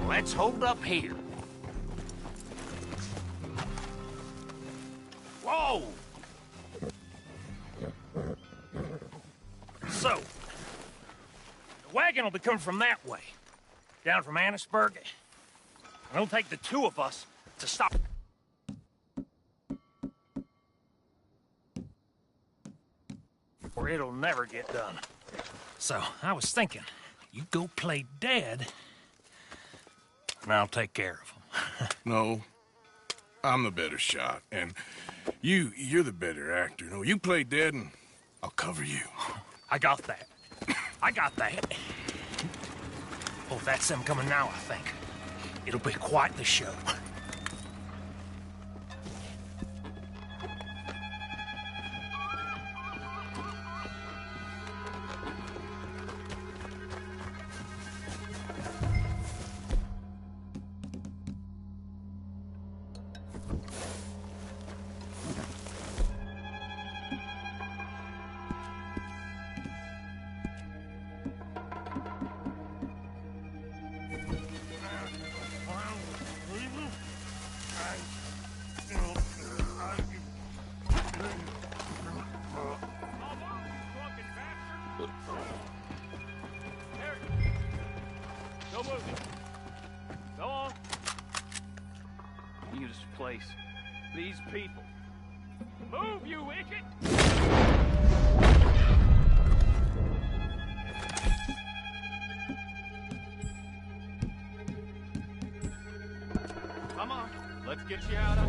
let's hold up here. Whoa! So, the wagon will be coming from that way, down from Annesburg. It'll take the two of us to stop. Or it'll never get done. So, I was thinking, you go play dead, and I'll take care of him. No, I'm the better shot, and you're the better actor. No, you play dead, and I'll cover you. I got that. I got that. Oh, that's them coming now, I think. It'll be quite the show. Go move it. Go on. This place. These people. Move, you idiot! Come on. Let's get you out of...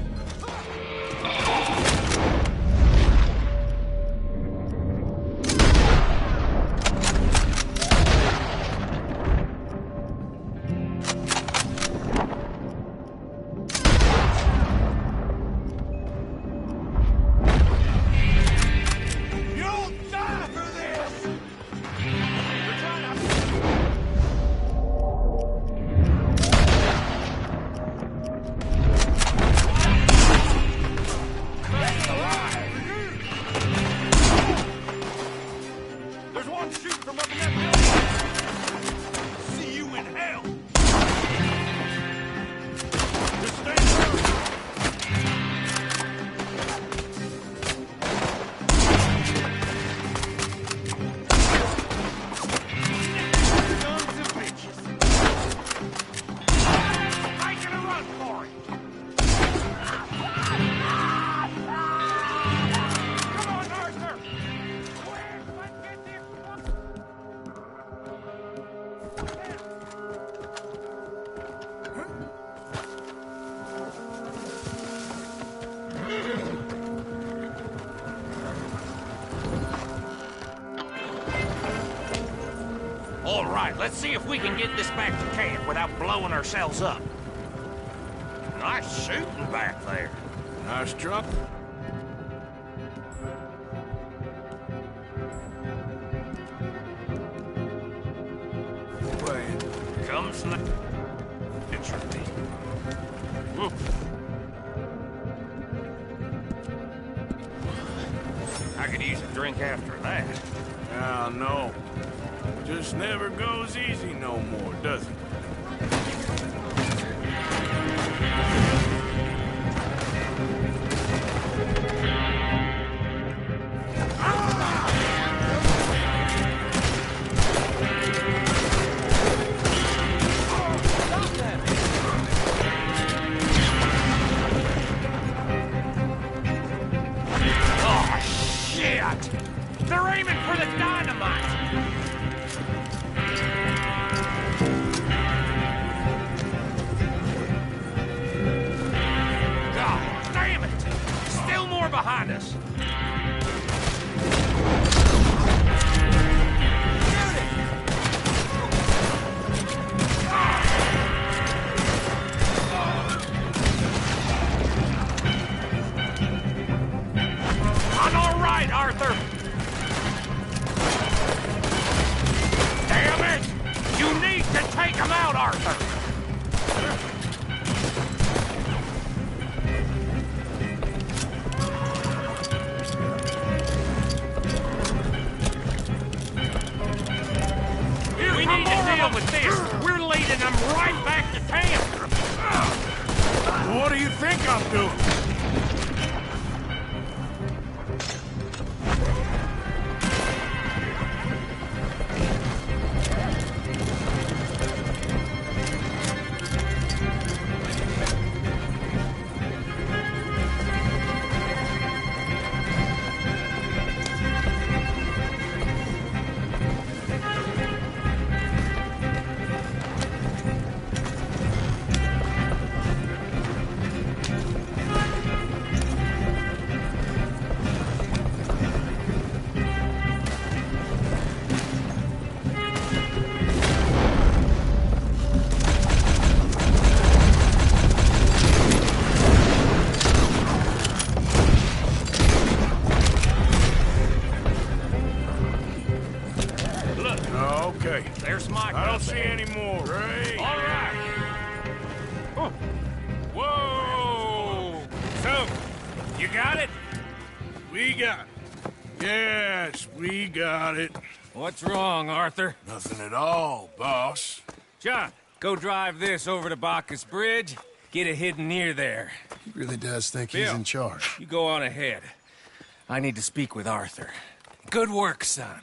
Let's see if we can get this back to camp without blowing ourselves up. Nice shooting back there. Nice truck. Come snap. It's your team. I could use a drink after that. Ah, no. Just never goes easy no more, does it? They're aiming for the dynamite! God damn it! Still more behind us! I'm all right, Arthur! You need to take him out, Arthur! We need to deal with this! We're leading them right back to camp! What do you think I'm doing? Okay. There's Mike. I don't see any more. Great. All right. Oh. Whoa! So, you got it? We got it. Yes, we got it. What's wrong, Arthur? Nothing at all, boss. John, go drive this over to Bacchus Bridge. Get it hidden near there. He really does think Bill, he's in charge. You go on ahead. I need to speak with Arthur. Good work, son.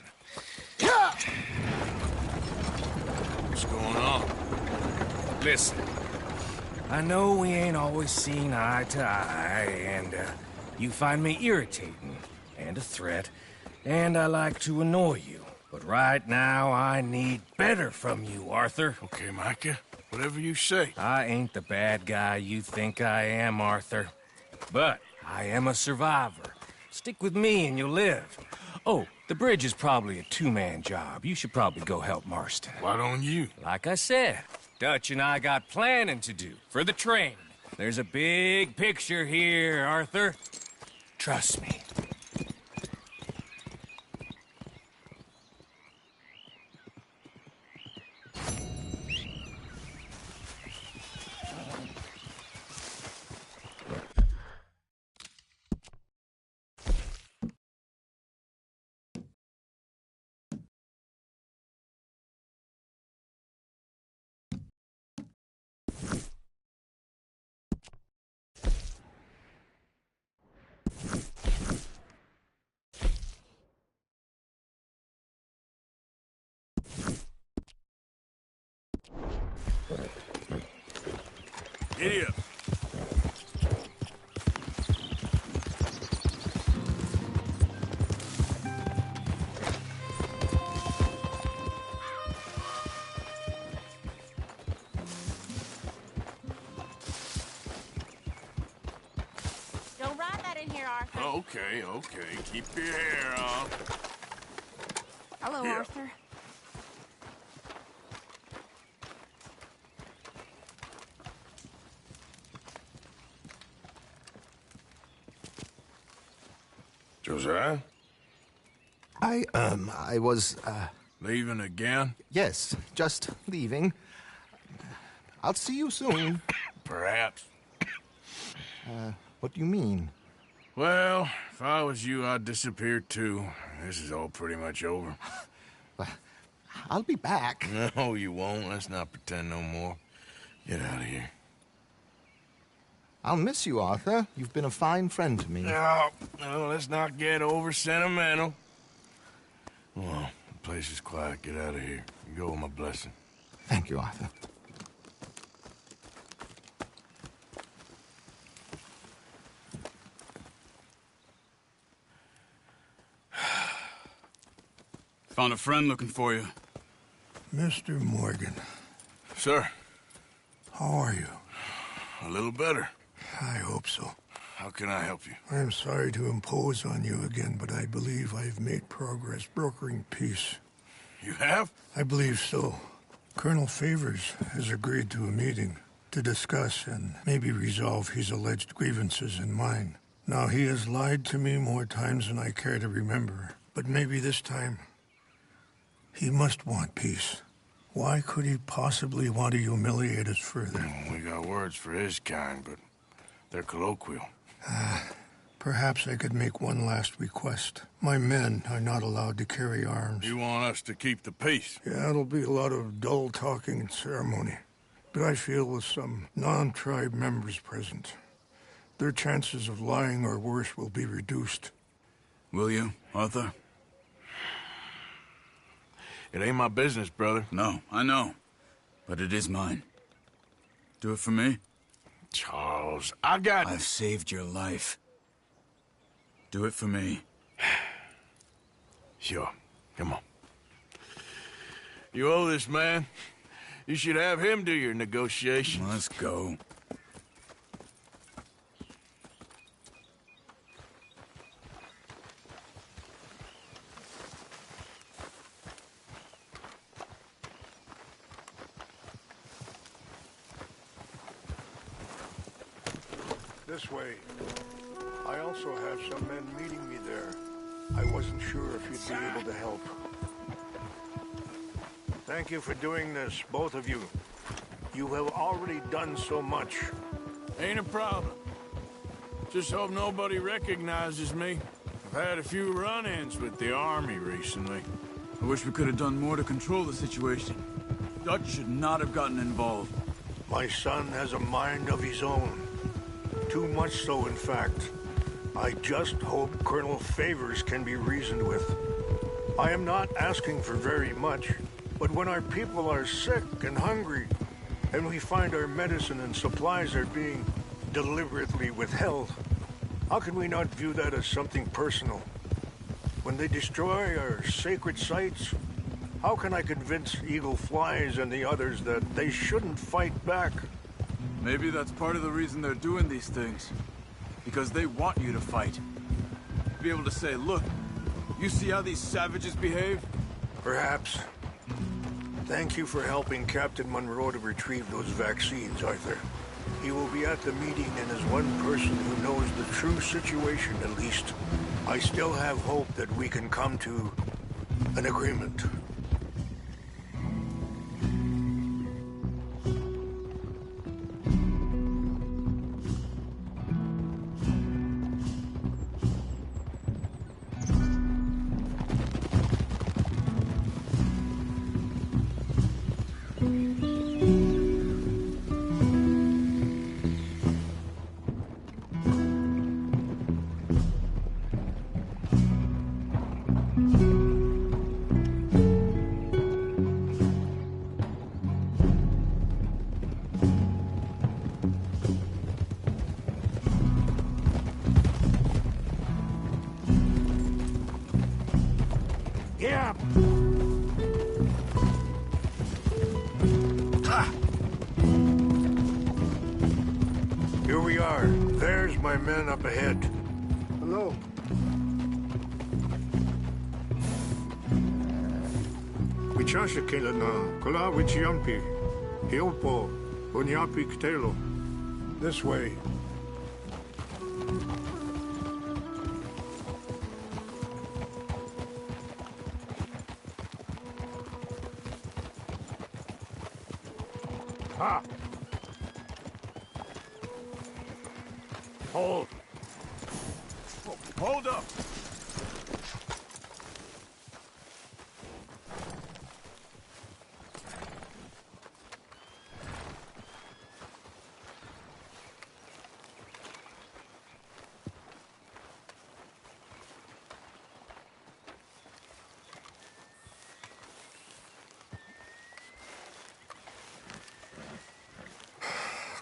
What's going on? Listen, I know we ain't always seen eye to eye, and you find me irritating and a threat, and I like to annoy you. But right now, I need better from you, Arthur. Okay, Micah. Whatever you say. I ain't the bad guy you think I am, Arthur. But I am a survivor. Stick with me and you'll live. Oh, the bridge is probably a two-man job. You should probably go help Marston. Why don't you? Like I said, Dutch and I got planning to do for the train. There's a big picture here, Arthur. Trust me. Giddy up. Don't ride that in here, Arthur. Okay, okay. Keep your hair on. Hello, Here. Arthur. Josiah? I was, Leaving again? Yes, just leaving. I'll see you soon. Perhaps. What do you mean? Well, if I was you, I'd disappear too. This is all pretty much over. I'll be back. No, you won't. Let's not pretend no more. Get out of here. I'll miss you, Arthur. You've been a fine friend to me. No, let's not get over sentimental. Well, the place is quiet. Get out of here. You go with my blessing. Thank you, Arthur. Found a friend looking for you. Mr. Morgan. Sir. How are you? A little better. I hope so. How can I help you? I am sorry to impose on you again, but I believe I've made progress brokering peace. You have? I believe so. Colonel Favors has agreed to a meeting to discuss and maybe resolve his alleged grievances and mine. Now, he has lied to me more times than I care to remember, but maybe this time he must want peace. Why could he possibly want to humiliate us further? We got words for his kind, but they're colloquial. Perhaps I could make one last request. My men are not allowed to carry arms. You want us to keep the peace? Yeah, it'll be a lot of dull talking and ceremony. But I feel with some non-tribe members present, their chances of lying or worse will be reduced. Will you, Arthur? It ain't my business, brother. No, I know. But it is mine. Do it for me? Charles, I've saved your life. Do it for me. Sure. Come on. You owe this man. You should have him do your negotiations. Let's go. This way. I also have some men meeting me there. I wasn't sure if you'd be able to help. Thank you for doing this, both of you. You have already done so much. Ain't a problem. Just hope nobody recognizes me. I've had a few run-ins with the army recently. I wish we could have done more to control the situation. Dutch should not have gotten involved. My son has a mind of his own. Too much so, in fact. I just hope Colonel Favors can be reasoned with. I am not asking for very much, but when our people are sick and hungry, and we find our medicine and supplies are being deliberately withheld, how can we not view that as something personal? When they destroy our sacred sites, how can I convince Eagle Flies and the others that they shouldn't fight back? Maybe that's part of the reason they're doing these things. Because they want you to fight. Be able to say, look, you see how these savages behave? Perhaps. Thank you for helping Captain Monroe to retrieve those vaccines, Arthur. He will be at the meeting and is one person who knows the true situation, at least. I still have hope that we can come to an agreement. Yeah. Here we are. There's my men up ahead. Hello. Wichasha Kelana, Kola Wichiampi, Hilpo, Bunyapi Ktelo. This way. Hold. Hold up.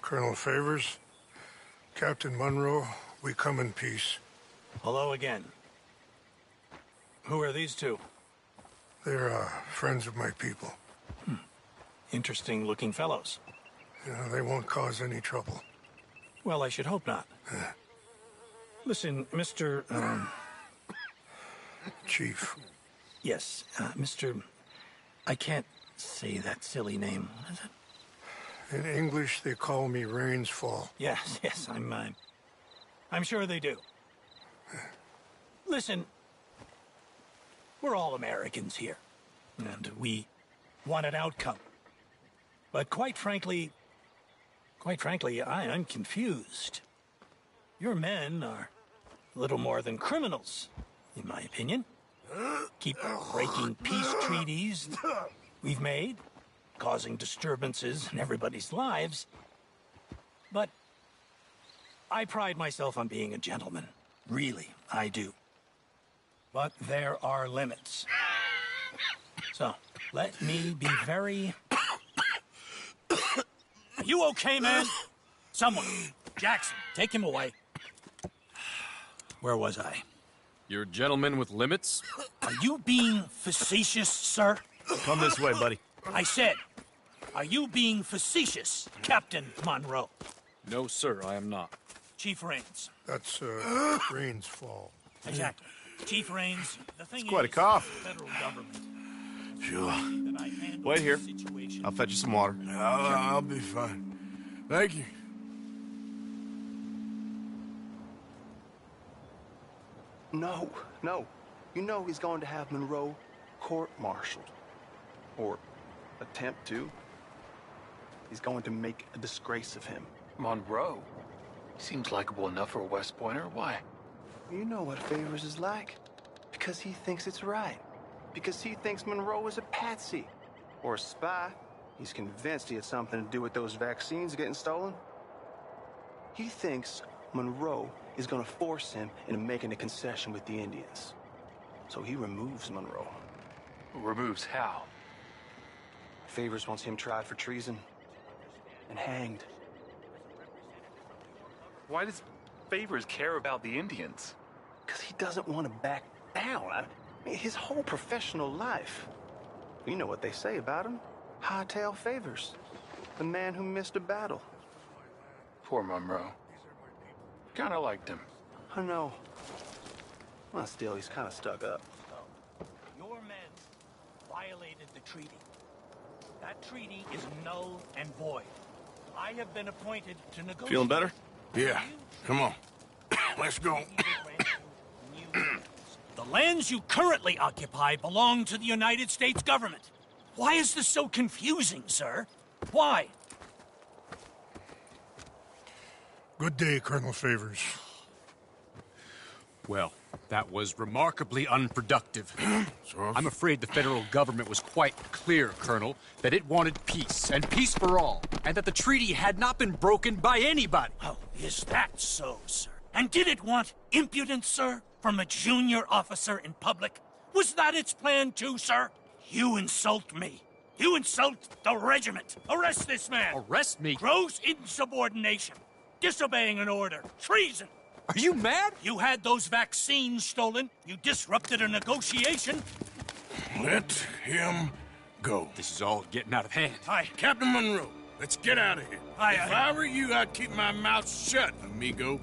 Colonel Favors, Captain Monroe, we come in peace. Hello again. Who are these two? They're friends of my people. Interesting looking fellows. Yeah, they won't cause any trouble. Well, I should hope not. Listen, Mr. Chief. Yes, Mr. I can't say that silly name. What is it? In English, they call me Rains Fall. Yes, I'm sure they do. Listen, we're all Americans here, and we want an outcome. But quite frankly, I'm confused. Your men are little more than criminals, in my opinion. Keep breaking peace treaties we've made, causing disturbances in everybody's lives. But I pride myself on being a gentleman. Really, I do. But there are limits. So, let me be very... Are you okay, man? Someone. Jackson, take him away. Where was I? You're a gentleman with limits? Are you being facetious, sir? Come this way, buddy. I said, are you being facetious, Captain Monroe? No, sir, I am not. Chief Rains. That's, Rains Fall. Exactly. Chief Rains, the thing It's quite a is, cough. the federal government. Sure. That I handle Wait here. the situation. I'll fetch you some water. I'll be fine. Thank you. No. You know he's going to have Monroe court-martialed. Or attempt to. He's going to make a disgrace of him. Monroe? Seems likable enough for a West Pointer. Why? You know what Favors is like. Because he thinks it's right. Because he thinks Monroe is a patsy. Or a spy. He's convinced he had something to do with those vaccines getting stolen. He thinks Monroe is going to force him into making a concession with the Indians. So he removes Monroe. Removes how? Favors wants him tried for treason and hanged. Why does Favors care about the Indians? Because he doesn't want to back down. I mean, his whole professional life. You know what they say about him. Hightail Favors. The man who missed a battle. Poor Monroe. Kinda liked him. I know. Well, still, he's kind of stuck up. Your men violated the treaty. That treaty is null and void. I have been appointed to negotiate. Feeling better? Yeah. Come on. Let's go. The lands you currently occupy belong to the United States government. Why is this so confusing, sir? Why? Good day, Colonel Favors. Well, that was remarkably unproductive. I'm afraid the federal government was quite clear, Colonel, that it wanted peace, and peace for all, and that the treaty had not been broken by anybody. Oh, is that so, sir? And did it want impudence, sir, from a junior officer in public? Was that its plan too, sir? You insult me. You insult the regiment. Arrest this man. Arrest me? Gross insubordination. Disobeying an order. Treason. Are you mad? You had those vaccines stolen. You disrupted a negotiation. Let him go. This is all getting out of hand. Aye. Captain Monroe, let's get out of here. Aye, if I were you, I'd keep my mouth shut, amigo.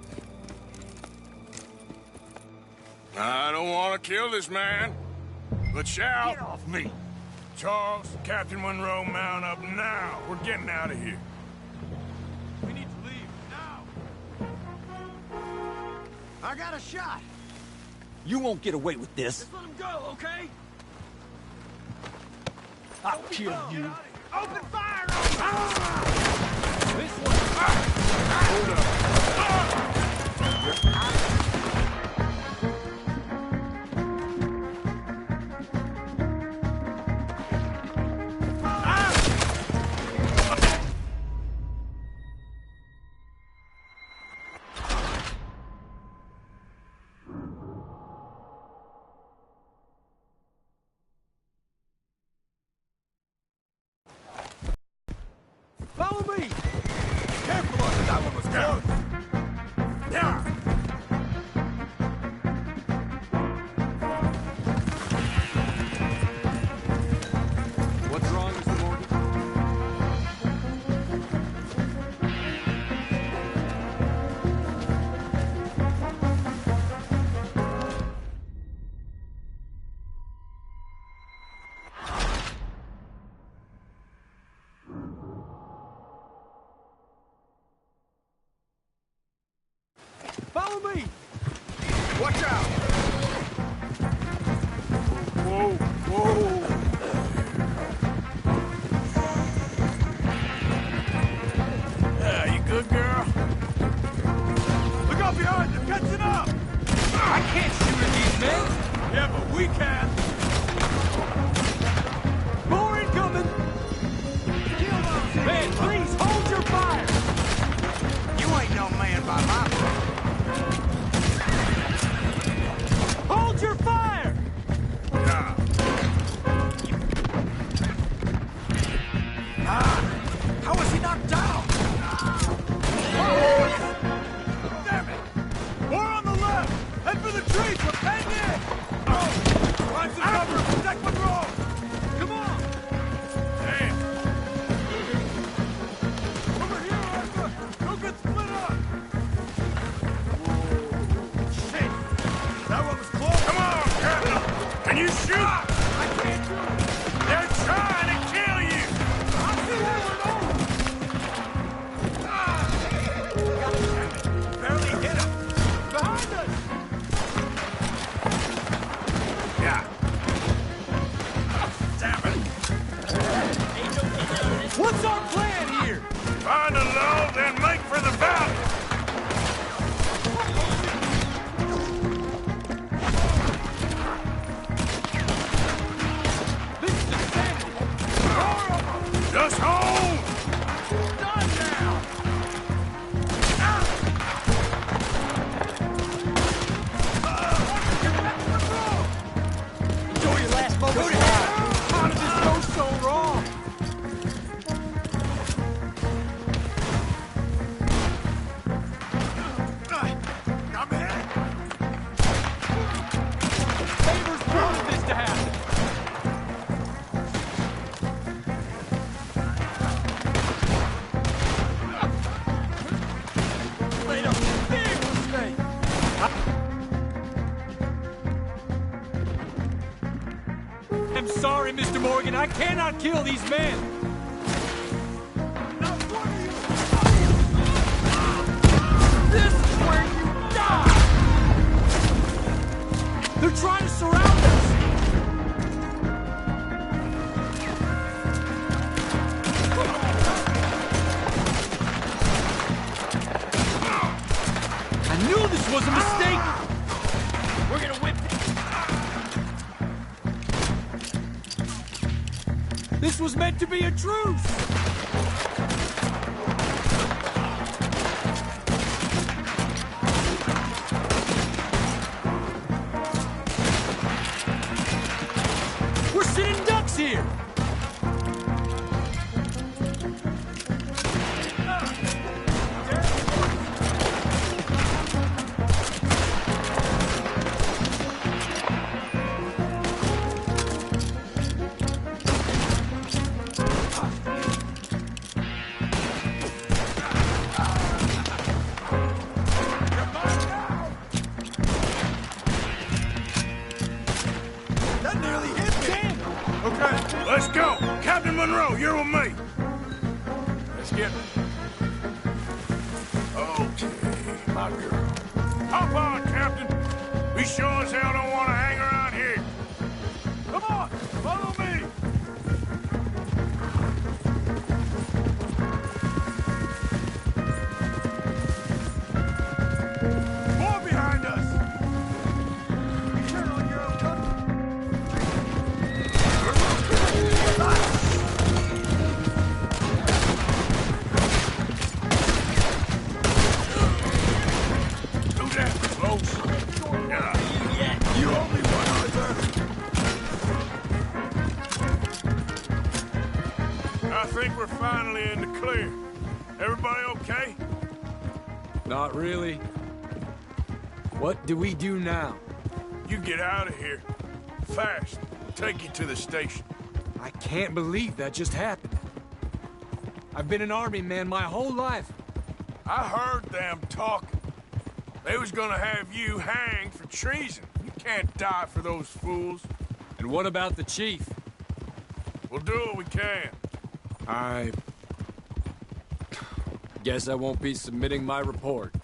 I don't want to kill this man, but shall. Get off me. Charles, Captain Monroe, mount up now. We're getting out of here. We need to leave now. I got a shot. You won't get away with this. Just let him go, okay? I'll kill you. Open fire on him! This way! Hold up. Follow me! Careful, Arthur, that one was close! Yeah! What's wrong, Mr. Morgan? Follow me! Watch out! Whoa, whoa! Yeah, you good, girl? Look out behind you! Catching up! I can't shoot at these men! Yeah, but we can! More incoming! Man, please, hold your fire! You ain't no man by my book. Hold your fire! Yeah. How was he knocked down? Damn it! More on the left! Head for the trees! We're paying in! Find some cover and protect Monroe! Come on! Damn. Over here, Arthur! Don't get split up! Shit! That one was close! Come on, Captain! Can you shoot? I can't do it! They're trying to kill you! I'm still barely hit him! Behind us! Yeah. Damn it. What's our plan here? Find a lull, then make for the valley. This is insanity! Just hold! Done now! Enjoy your last moment. How did this go so wrong? I'm hit! Favors wanted this to happen. Made a big mistake! I'm sorry, Mr. Morgan. I cannot kill these men. This is where you die! They're trying to surround us! I knew this was a mistake! We're gonna whip it! This was meant to be a truce! We're sitting ducks here! That nearly hit me! Damn! Okay. Let's go! Captain Monroe, you're with me! Let's get... Okay, my girl. Hop on, Captain! We sure as hell don't want to hang around here. Come on! Follow me! More behind us! Be careful in your own country! Do that close. Yeah. You only Everybody okay? Not really. What do we do now? You get out of here. Fast. We'll take you to the station. I can't believe that just happened. I've been an army man my whole life. I heard them talking. They was gonna have you hanged for treason. You can't die for those fools. And what about the chief? We'll do what we can. I guess I won't be submitting my report.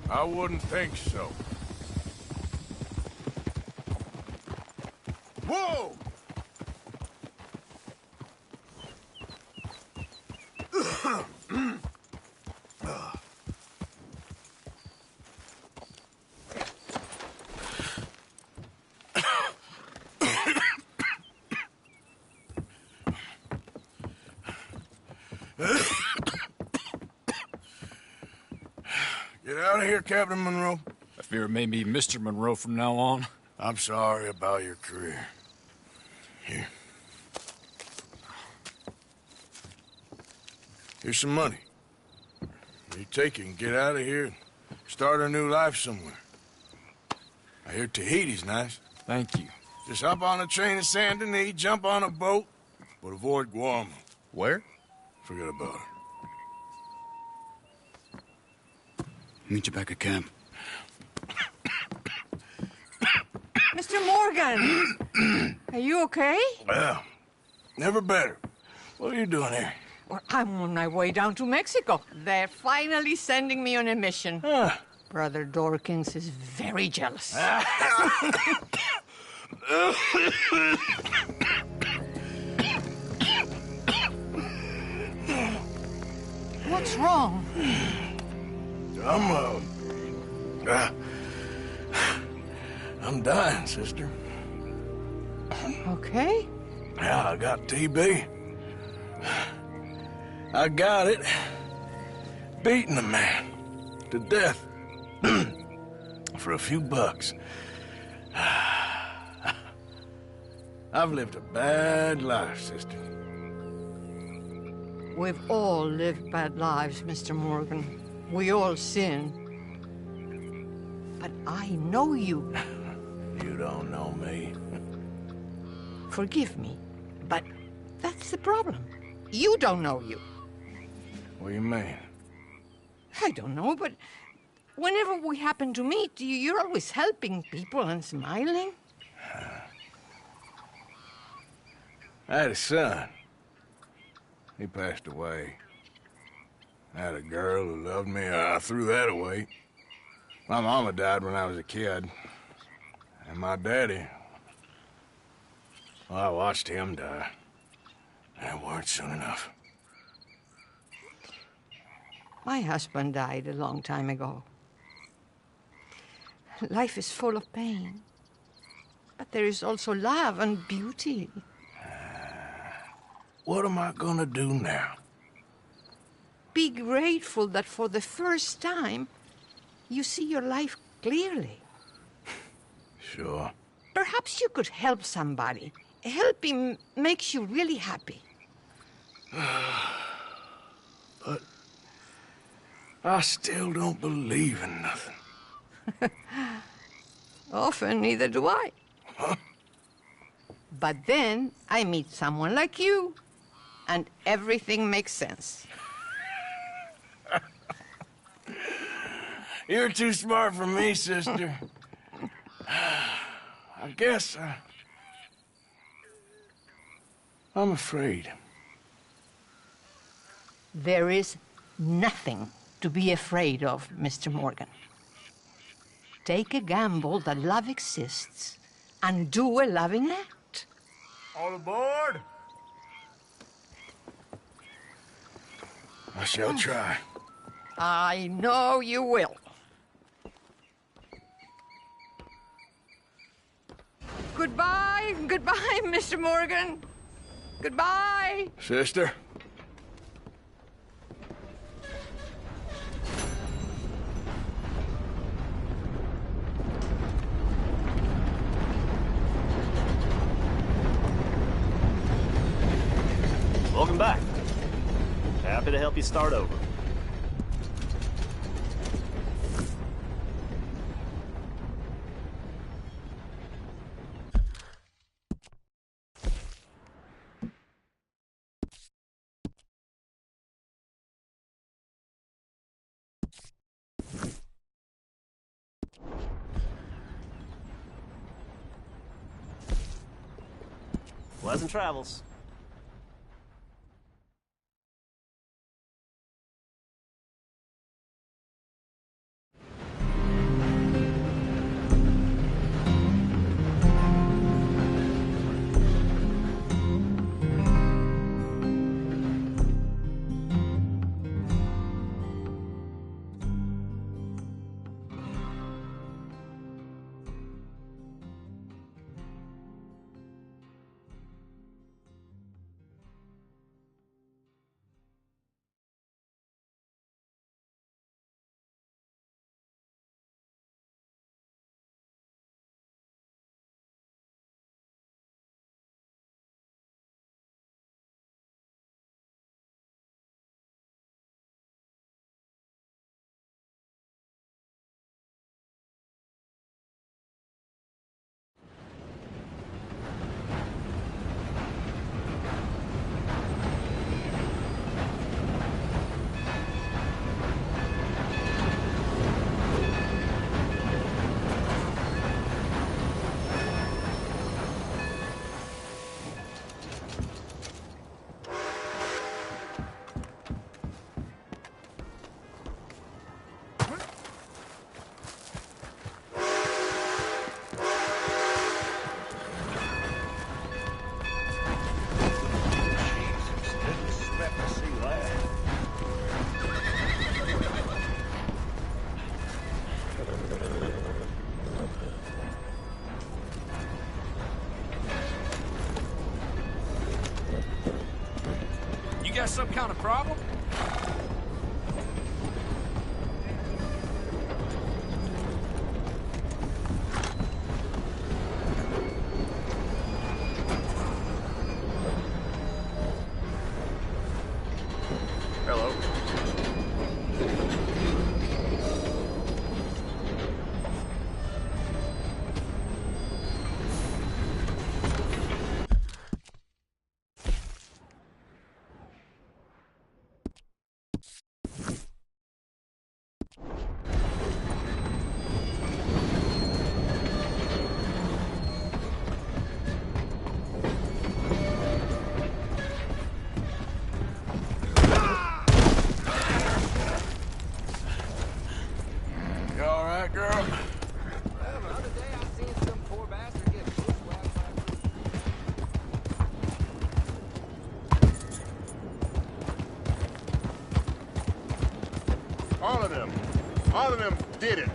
I wouldn't think so. Whoa! Get out of here, Captain Monroe. I fear it may be Mr. Monroe from now on. I'm sorry about your career. Here. Here's some money. You take it and get out of here and start a new life somewhere. I hear Tahiti's nice. Thank you. Just hop on a train to Saint Denis, jump on a boat, but avoid Guam. Where? Forget about it. Meet you back at camp. Mr. Morgan! Are you okay? Well, never better. What are you doing here? Well, I'm on my way down to Mexico. They're finally sending me on a mission. Brother Dorkins is very jealous. What's wrong? I'm dying, sister. Okay. Yeah, I got TB. I got it. Beating a man to death for a few bucks. I've lived a bad life, sister. We've all lived bad lives, Mr. Morgan. We all sin. But I know you. You don't know me. Forgive me, but that's the problem. You don't know you. What do you mean? I don't know, but whenever we happen to meet, you're always helping people and smiling. I had a son. He passed away. I had a girl who loved me. I threw that away. My mama died when I was a kid. And my daddy... well, I watched him die. And it weren't soon enough. My husband died a long time ago. Life is full of pain. But there is also love and beauty. What am I gonna do now? Be grateful that for the first time, you see your life clearly. Sure. Perhaps you could help somebody. Helping makes you really happy. But I still don't believe in nothing. Often, neither do I. But then I meet someone like you, and everything makes sense. You're too smart for me, sister. I guess I'm afraid. There is nothing to be afraid of, Mr. Morgan. Take a gamble that love exists and do a loving act. All aboard! I shall try. I know you will. Goodbye, goodbye, Mr. Morgan. Goodbye. Sister? Welcome back. Happy to help you start over. Pleasant travels. Got some kind of problem? Hello. All of them did it.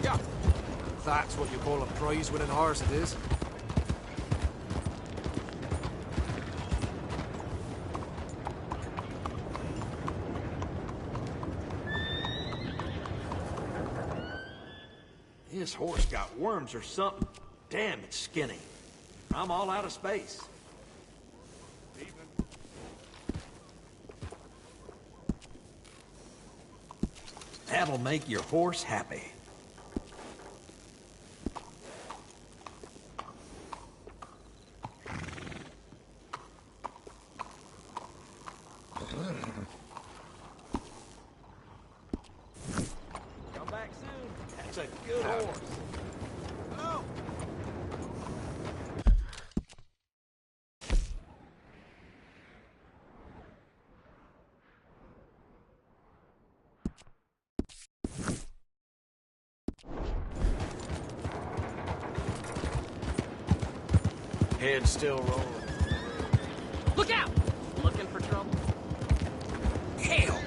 Yeah, that's what you call a prize-winning horse, it is. This horse got worms or something. Damn, it's skinny. I'm all out of space. That'll make your horse happy. Come back soon. That's a good horse. Oh. Head still rolling. Look out! Looking for trouble? Hell!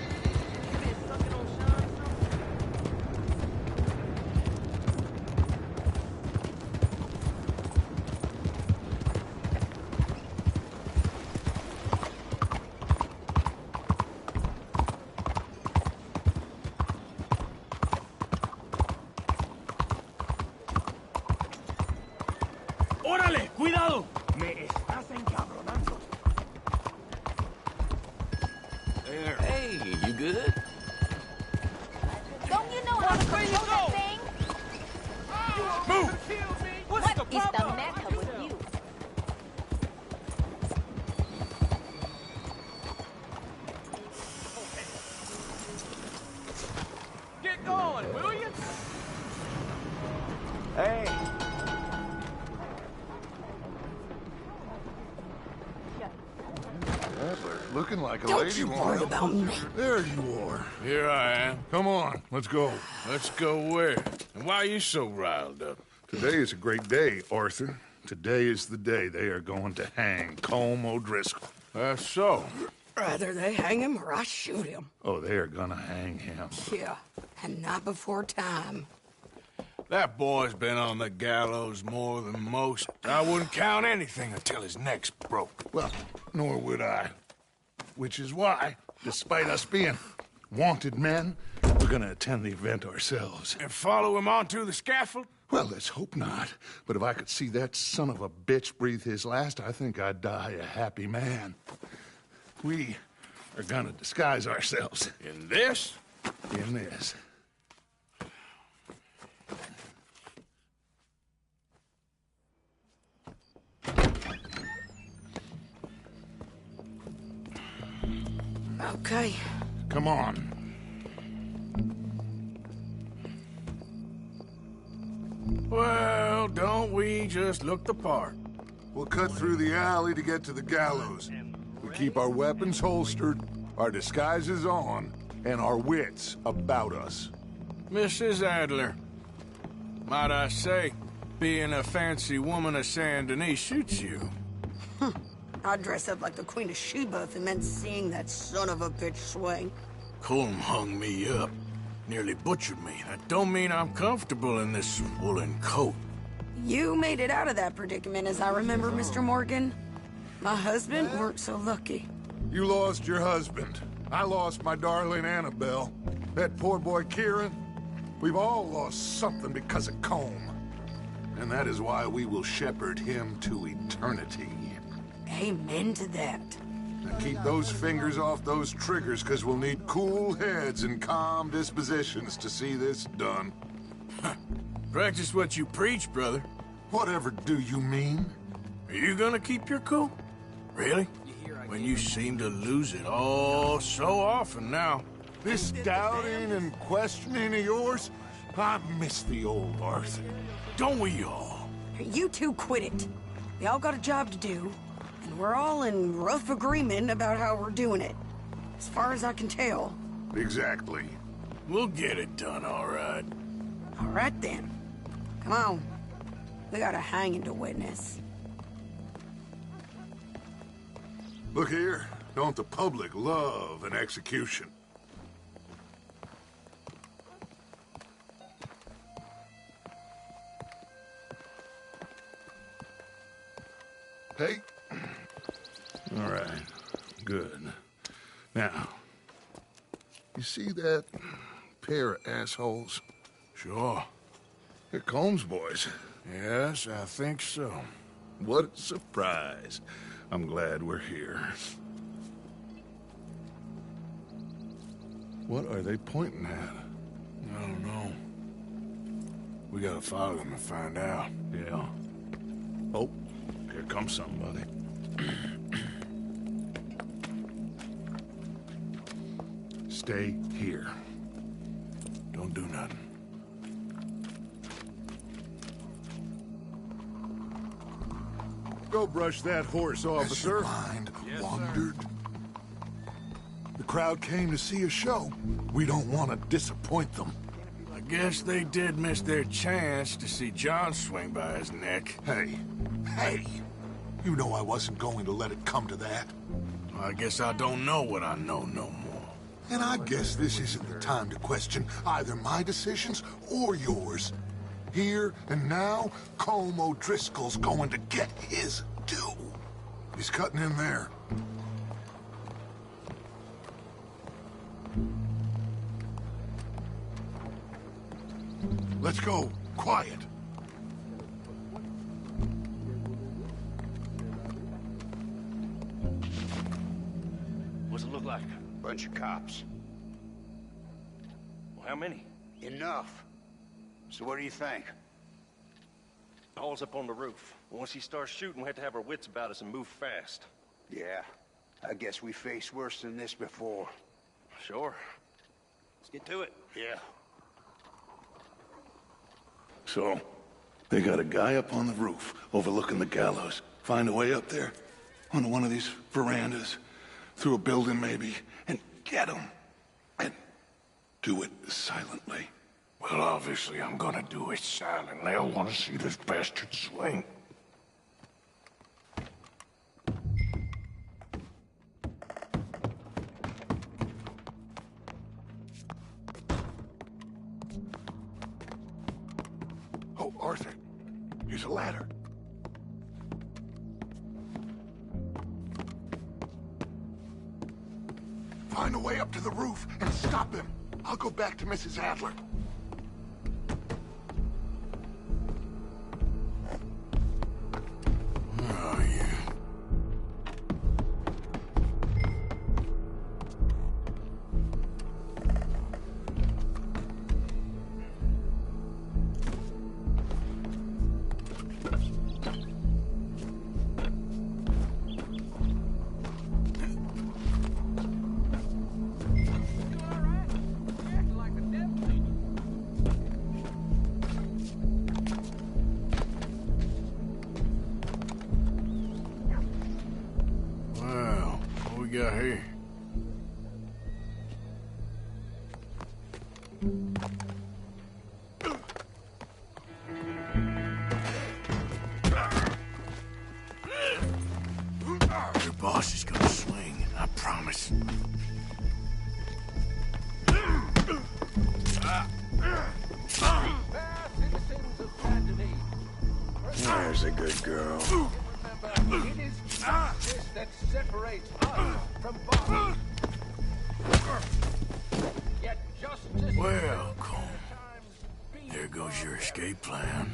¡Órale! ¡Cuidado! ¿Me estás Looking like a Don't lady you won't worry help about us. me. There you are. Here I am. Come on, let's go. Let's go where? And why are you so riled up? Today is a great day, Arthur. Today is the day they are going to hang Colm O'Driscoll. That's so. Rather they hang him or I shoot him. Oh, they are gonna hang him. Yeah, and not before time. That boy's been on the gallows more than most. I wouldn't count anything until his neck's broke. Well, nor would I. Which is why, despite us being wanted men, we're gonna attend the event ourselves. And follow him onto the scaffold? Well, let's hope not. But if I could see that son of a bitch breathe his last, I think I'd die a happy man. We are gonna disguise ourselves. In this? In this. Okay. Come on. Well, don't we just look the part? We'll cut through the alley to get to the gallows. We keep our weapons holstered, our disguises on, and our wits about us. Mrs. Adler, might I say, being a fancy woman of Saint Denis suits you. I'd dress up like the Queen of Sheba if it meant seeing that son of a bitch swing. Colm hung me up, nearly butchered me. That don't mean I'm comfortable in this woolen coat. You made it out of that predicament, as I remember, Mr. Morgan. My husband weren't so lucky. You lost your husband. I lost my darling Annabelle. That poor boy Kieran. We've all lost something because of Colm. And that is why we will shepherd him to eternity. Amen to that. Now keep those fingers off those triggers, because we'll need cool heads and calm dispositions to see this done. Practice what you preach, brother. Whatever do you mean? Are you gonna keep your cool? Really? When you seem to lose it all so often now. This doubting and questioning of yours, I miss the old Arthur. Don't we all? You two quit it. We all got a job to do, and we're all in rough agreement about how we're doing it. As far as I can tell. Exactly. We'll get it done, all right. All right, then. Come on. We got a hanging to witness. Look here. Don't the public love an execution? Hey. All right. Good. Now, you see that pair of assholes? Sure. They're Colm's boys. Yes, I think so. What a surprise. I'm glad we're here. What are they pointing at? I don't know. We gotta follow them and find out. Yeah. Oh, here comes somebody. Stay here. Don't do nothing. Go brush that horse, officer. Has your mind wandered? The crowd came to see a show. We don't want to disappoint them. I guess they did miss their chance to see John swing by his neck. Hey, you know I wasn't going to let it come to that. I guess I don't know what I know no more. And I guess this isn't the time to question either my decisions or yours. Here and now, Colm O'Driscoll's going to get his due. He's cutting in there. Let's go. Quiet. What's it look like? Bunch of cops. Well, how many? Enough. So what do you think? Paul's up on the roof. Once he starts shooting, we have to have our wits about us and move fast. Yeah. I guess we faced worse than this before. Sure. Let's get to it. Yeah. So, they got a guy up on the roof overlooking the gallows. Find a way up there? On one of these verandas. through a building maybe, and get them. And do it silently. Well, obviously I'm gonna do it silently. I want to see this bastard swing. Oh, Arthur, here's a ladder. Find a way up to the roof and stop him. I'll go back to Mrs. Adler. Oh, yeah. Well, what we got here? Your boss is gonna swing, I promise. There's a good girl. It is justice that separates us from bodies. Yet justice... Well, Colm, there goes your escape plan.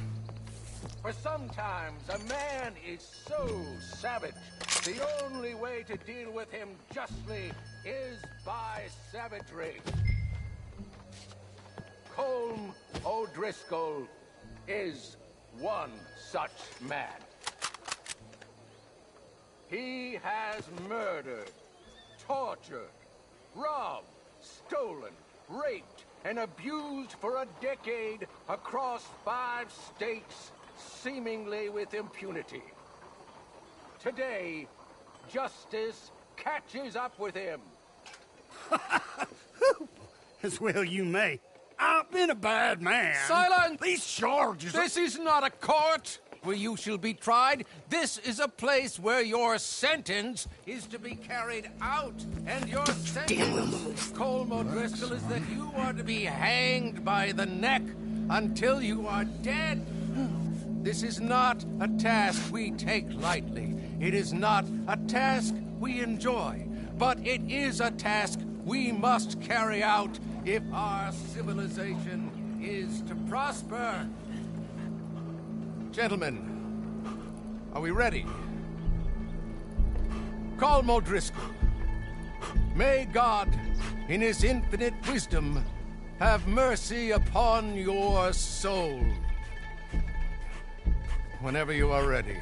For sometimes a man is so savage, the only way to deal with him justly is by savagery. Colm O'Driscoll is one such man. He has murdered, tortured, robbed, stolen, raped, and abused for a decade across 5 states, seemingly with impunity. Today, justice catches up with him. As well you may. I've been a bad man. Silence! These charges... This is not a court where you shall be tried. This is a place where your sentence is to be carried out. And your sentence, Colm O'Driscoll, is that you are to be hanged by the neck until you are dead. This is not a task we take lightly. It is not a task we enjoy. But it is a task we must carry out if our civilization is to prosper. Gentlemen, are we ready? Colm O'Driscoll, may God, in his infinite wisdom, have mercy upon your soul. Whenever you are ready.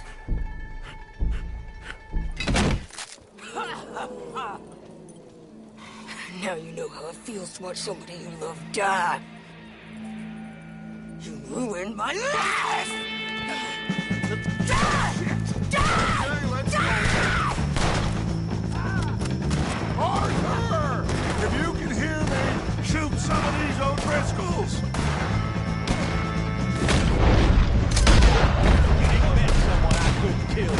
Now you know how it feels to watch somebody you love die. You ruined my life! Arthur! If you can hear me, shoot some of these O'Driscolls! You ain't met someone I couldn't kill.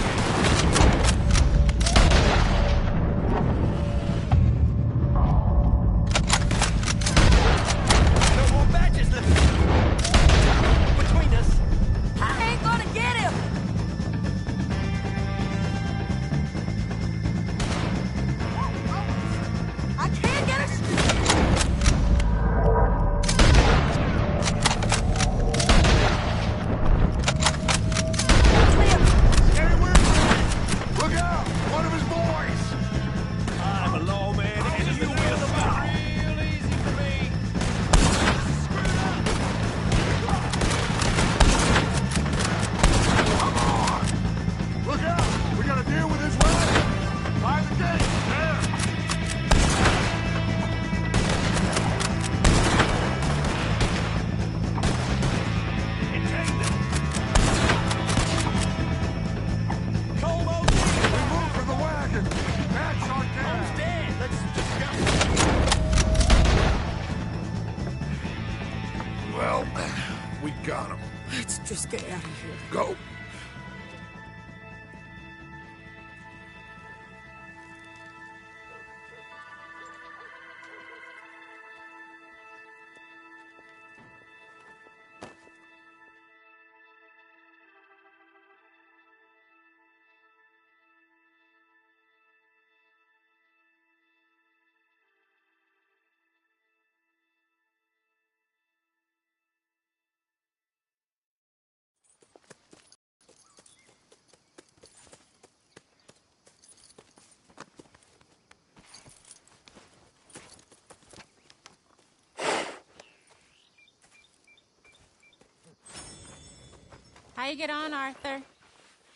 How you get on, Arthur?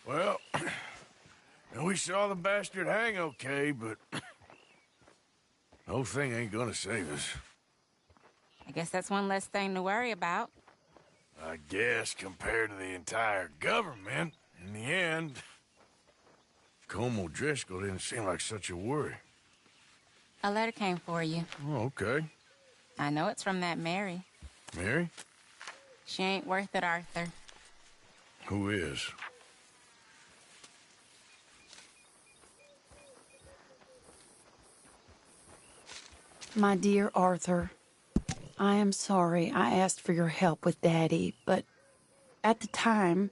Well, we saw the bastard hang okay, but the whole thing ain't gonna save us. I guess that's one less thing to worry about. I guess compared to the entire government, in the end, Colm O'Driscoll didn't seem like such a worry. A letter came for you. Oh, okay. I know it's from that Mary. Mary? She ain't worth it, Arthur. Who is? My dear Arthur, I am sorry I asked for your help with Daddy, but at the time,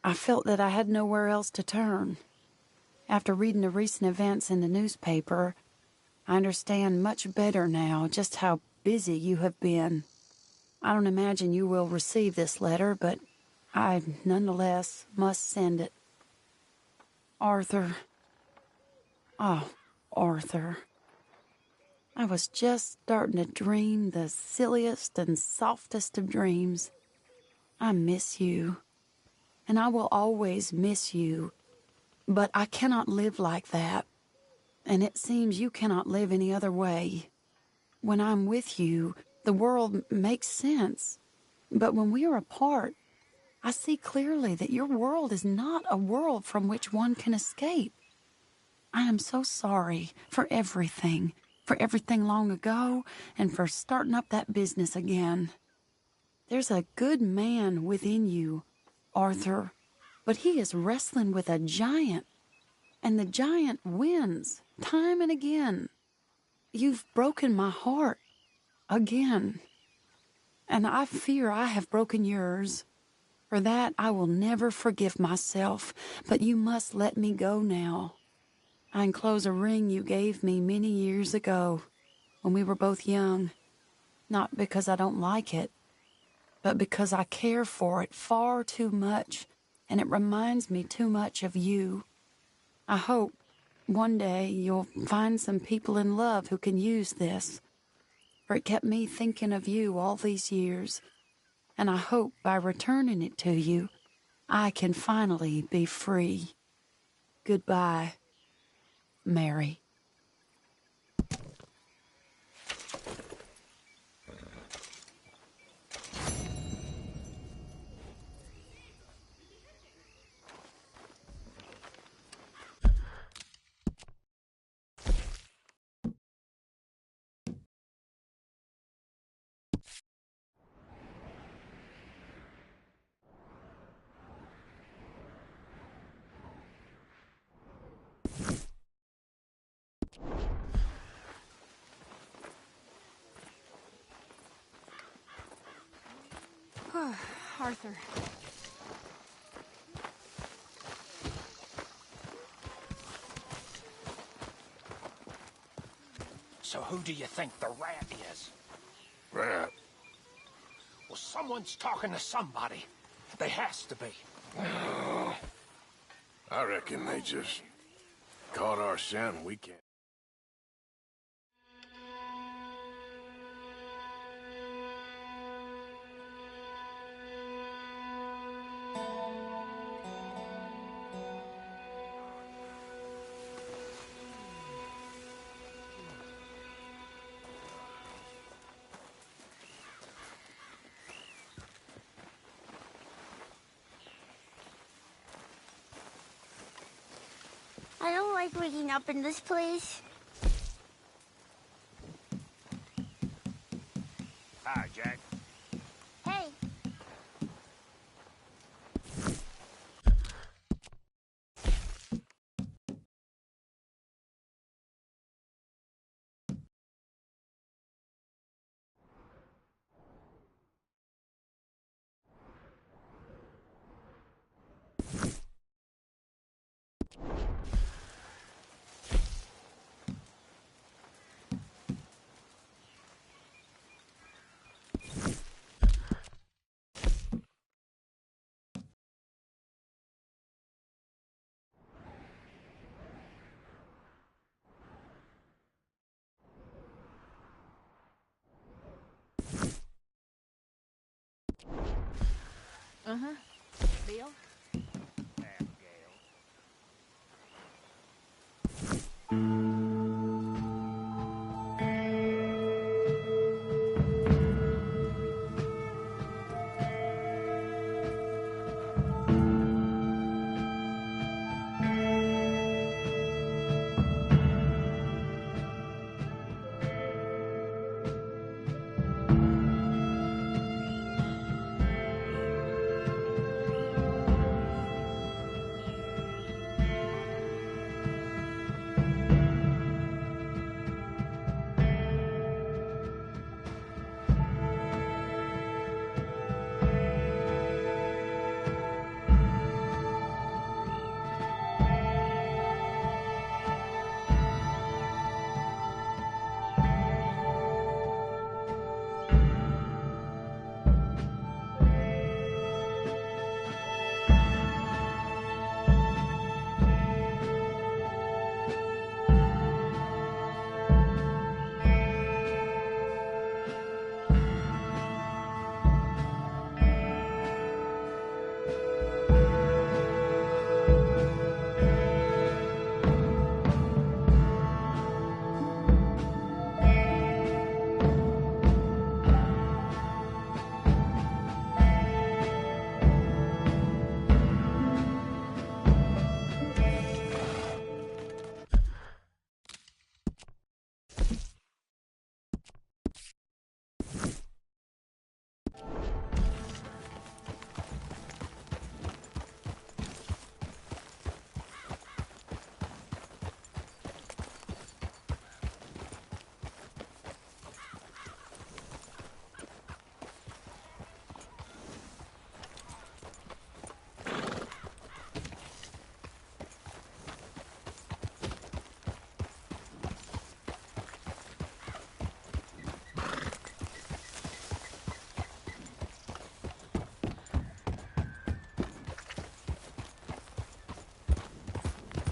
I felt that I had nowhere else to turn. After reading the recent events in the newspaper, I understand much better now just how busy you have been. I don't imagine you will receive this letter, but I nonetheless must send it. Arthur. Oh, Arthur. I was just starting to dream the silliest and softest of dreams. I miss you, and I will always miss you, but I cannot live like that, and it seems you cannot live any other way. When I'm with you, the world makes sense, but when we are apart, I see clearly that your world is not a world from which one can escape. I am so sorry for everything long ago, and for starting up that business again. There's a good man within you, Arthur, but he is wrestling with a giant, and the giant wins time and again. You've broken my heart again, and I fear I have broken yours. For that I will never forgive myself, but you must let me go now. I enclose a ring you gave me many years ago, when we were both young, not because I don't like it, but because I care for it far too much, and it reminds me too much of you. I hope one day you'll find some people in love who can use this, for it kept me thinking of you all these years, and I hope by returning it to you, I can finally be free. Goodbye, Mary. Arthur. So who do you think the rat is? Rat? Well, someone's talking to somebody. They has to be. I reckon they just caught our scent and we can't. I don't like waking up in this place. Hi, Jack. Hey. Uh-huh. Bill?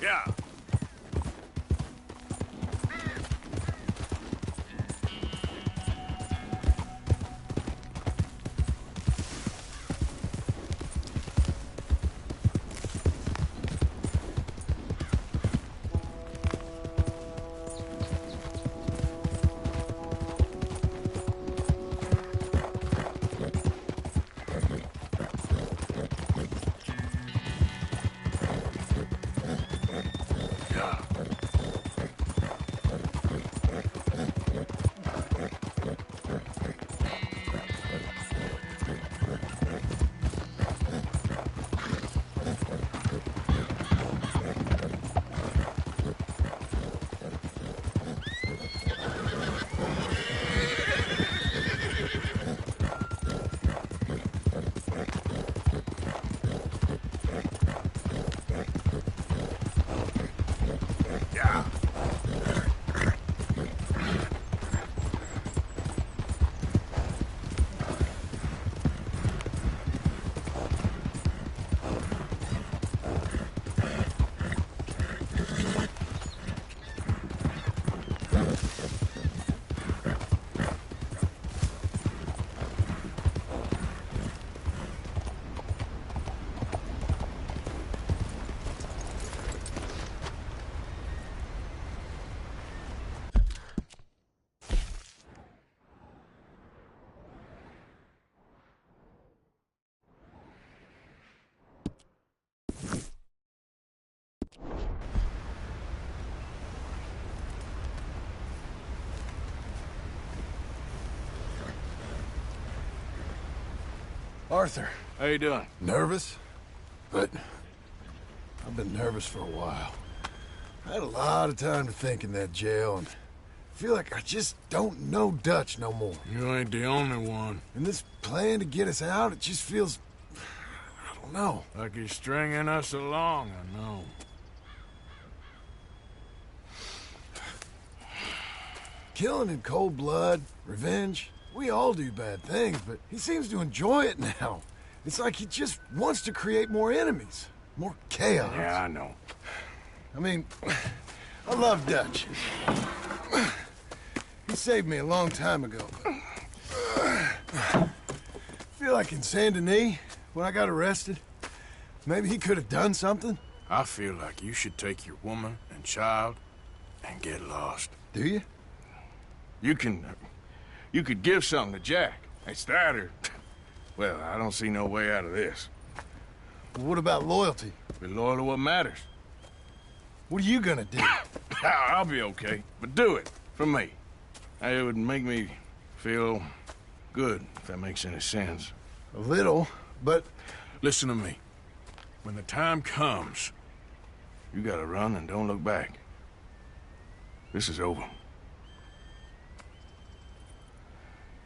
Yeah. Arthur. How you doing? Nervous? But I've been nervous for a while. I had a lot of time to think in that jail, and I feel like I just don't know Dutch no more. You ain't the only one. And this plan to get us out, it just feels... I don't know. Like he's stringing us along, I know. Killing in cold blood, revenge, we all do bad things, but he seems to enjoy it now. It's like he just wants to create more enemies, more chaos. Yeah, I know. I mean, I love Dutch. He saved me a long time ago. I feel like in Saint Denis, when I got arrested, Maybe he could have done something? I feel like you should take your woman and child and get lost. Do you? You could give something to Jack. It's that or... Well, I don't see no way out of this. What about loyalty? Be loyal to what matters. What are you gonna do? I'll be okay, but do it for me. It would make me feel good, if that makes any sense. A little, but... Listen to me. When the time comes, you gotta run and don't look back. This is over.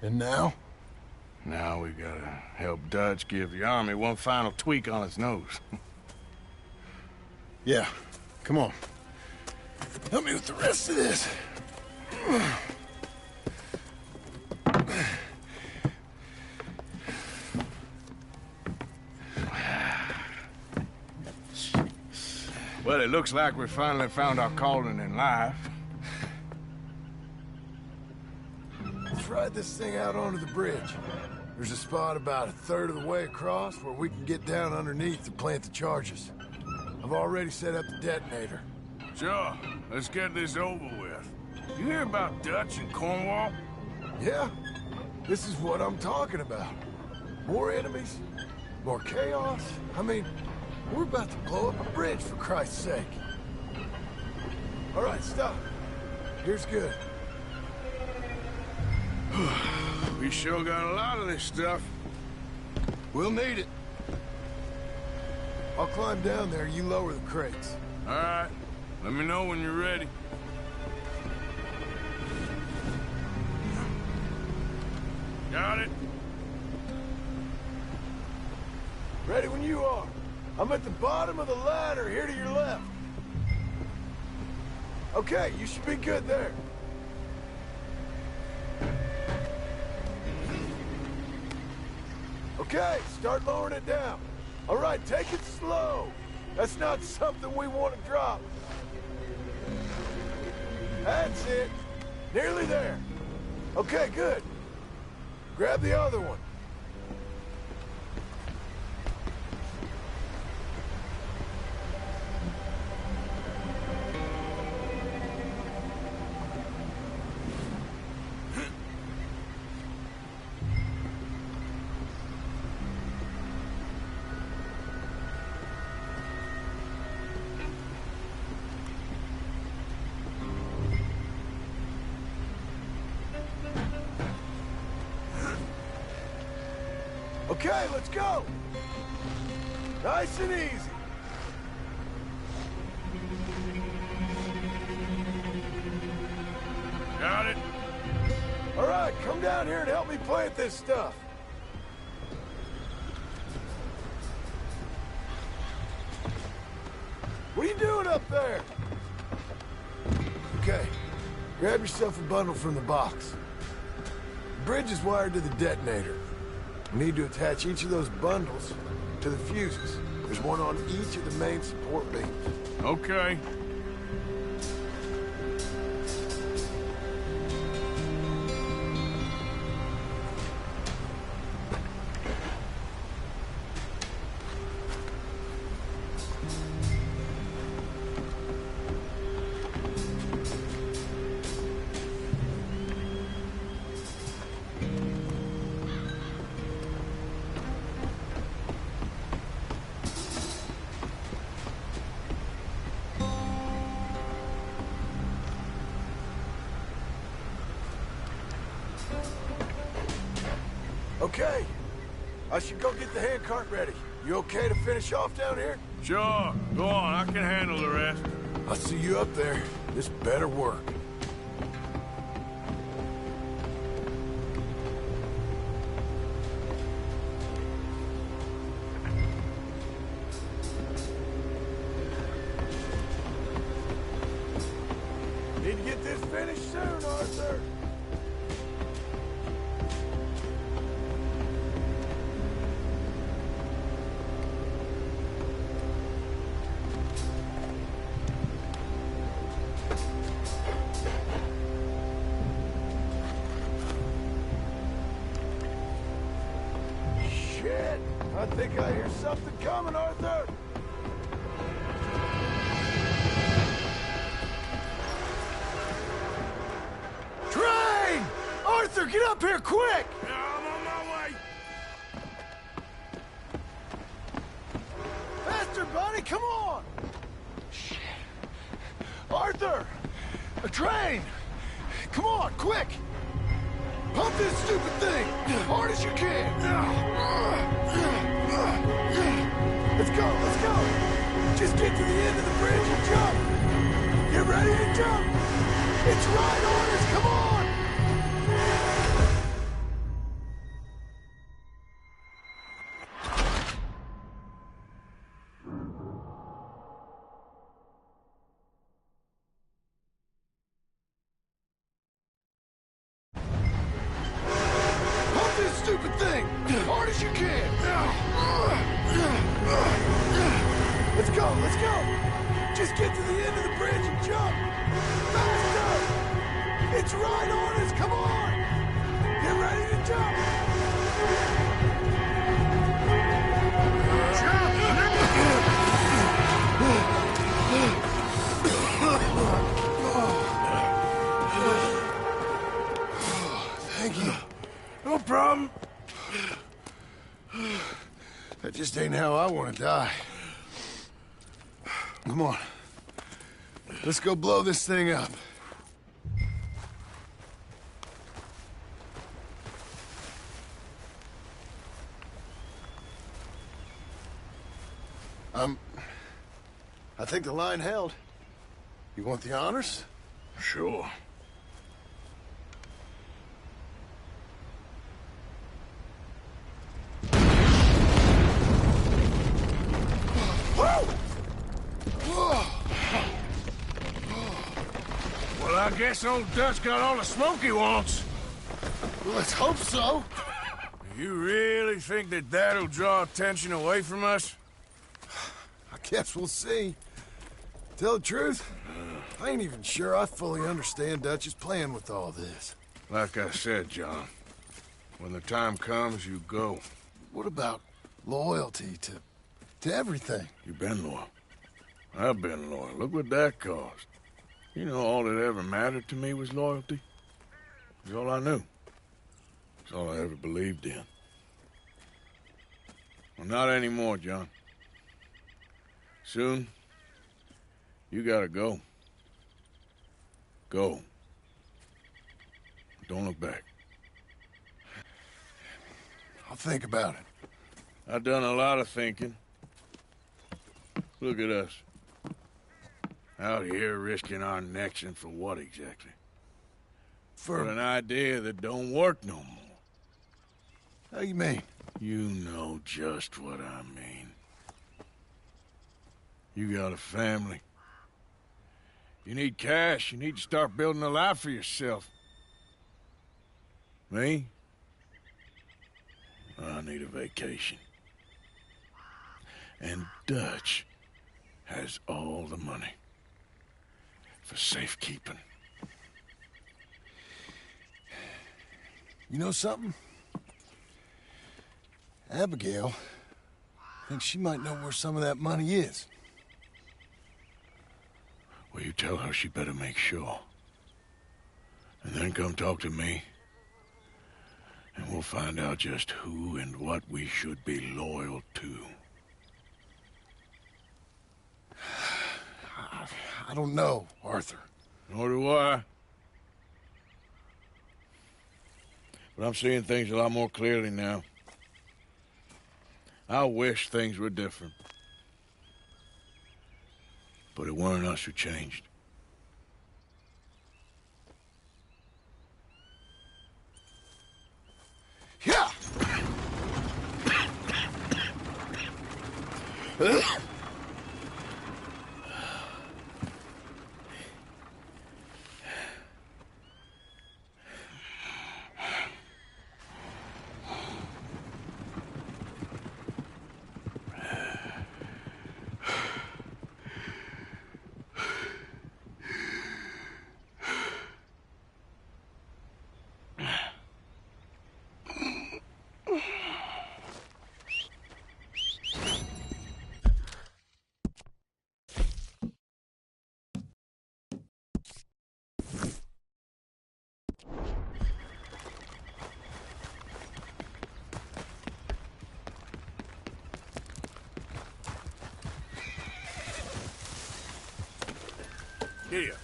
And now? Now we gotta help Dutch give the army one final tweak on its nose. Yeah, come on. Help me with the rest of this. Well, it looks like we finally found our calling in life. Let's ride this thing out onto the bridge. There's a spot about a third of the way across where we can get down underneath to plant the charges. I've already set up the detonator. Sure, let's get this over with. You hear about Dutch and Cornwall? Yeah, this is what I'm talking about. More enemies, more chaos. I mean, we're about to blow up a bridge, for Christ's sake. All right, stop. Here's good. We sure got a lot of this stuff. We'll need it. I'll climb down there, you lower the crates. All right. Let me know when you're ready. Got it? Ready when you are. I'm at the bottom of the ladder, here to your left. Okay, you should be good there. Okay, start lowering it down. All right, take it slow. That's not something we want to drop. That's it. Nearly there. Okay, good. Grab the other one. Okay, let's go. Nice and easy. Got it. All right, come down here and help me plant this stuff. What are you doing up there? Okay, grab yourself a bundle from the box. The bridge is wired to the detonator. We need to attach each of those bundles to the fuses. There's one on each of the main support beams. Okay. Okay. I should go get the handcart ready. You okay to finish off down here? Sure. Go on, I can handle the rest. I'll see you up there. This better work. Need to get this finished soon, Arthur. Shit! I think I hear something coming, Arthur! get up here, quick! I'm on my way. Faster, buddy, come on! Shit. Arthur! A train! Come on, quick! Pump this stupid thing! Hard as you can! Let's go, let's go! Just get to the end of the bridge and jump! Get ready to jump! It's right on us, come on! Stupid thing! Hard as you can! Let's go, let's go! Just get to the end of the bridge and jump! Faster! It's right on us, come on! Get ready to jump! Thank you. No problem. That just ain't how I want to die. Come on. Let's go blow this thing up. I think the line held. You want the honors? Sure. Well, I guess old Dutch got all the smoke he wants. Well, let's hope so. You really think that that'll draw attention away from us? I guess we'll see. Tell the truth, I ain't even sure I fully understand Dutch's plan with all this. Like I said, John, when the time comes, you go. What about loyalty to everything? You've been loyal. I've been loyal. Look what that cost. You know, all that ever mattered to me was loyalty. It's all I knew. It's all I ever believed in. Well, not anymore, John. Soon, you gotta go. Go. Don't look back. I'll think about it. I've done a lot of thinking. Look at us. Out here risking our necks, and for what exactly? For an idea that don't work no more. How you mean? You know just what I mean. You got a family. You need cash. You need to start building a life for yourself. Me? I need a vacation. And Dutch has all the money for safekeeping. You know something? Abigail thinks she might know where some of that money is. Well, you tell her she better make sure. And then come talk to me. And we'll find out just who and what we should be loyal to. I don't know, Arthur. Nor do I. But I'm seeing things a lot more clearly now. I wish things were different. But it weren't us who changed. Yeah! Here.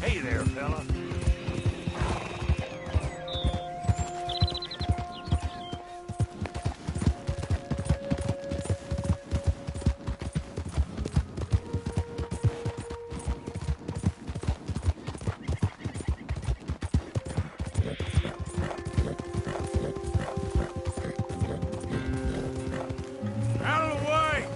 Hey there, fella. Out of the way!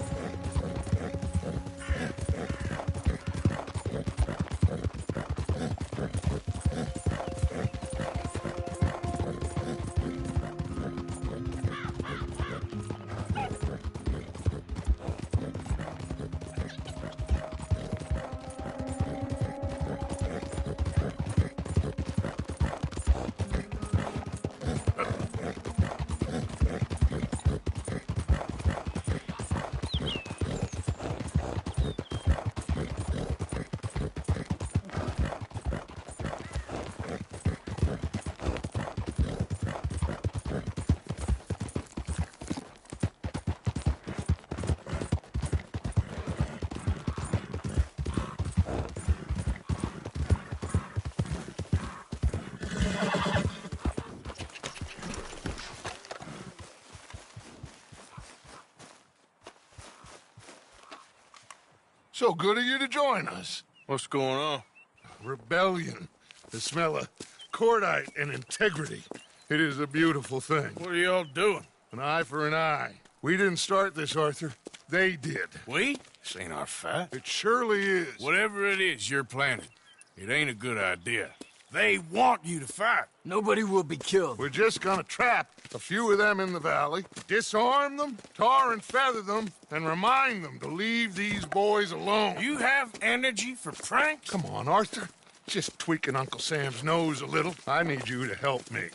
So good of you to join us. What's going on? Rebellion. The smell of cordite and integrity. It is a beautiful thing. What are y'all doing? An eye for an eye. We didn't start this, Arthur. They did. We? This ain't our fight. It surely is. Whatever it is you're planning, it ain't a good idea. They want you to fight. Nobody will be killed. We're just gonna trap a few of them in the valley, disarm them, tar and feather them, and remind them to leave these boys alone. You have energy for pranks? Come on, Arthur. Just tweaking Uncle Sam's nose a little. I need you to help me.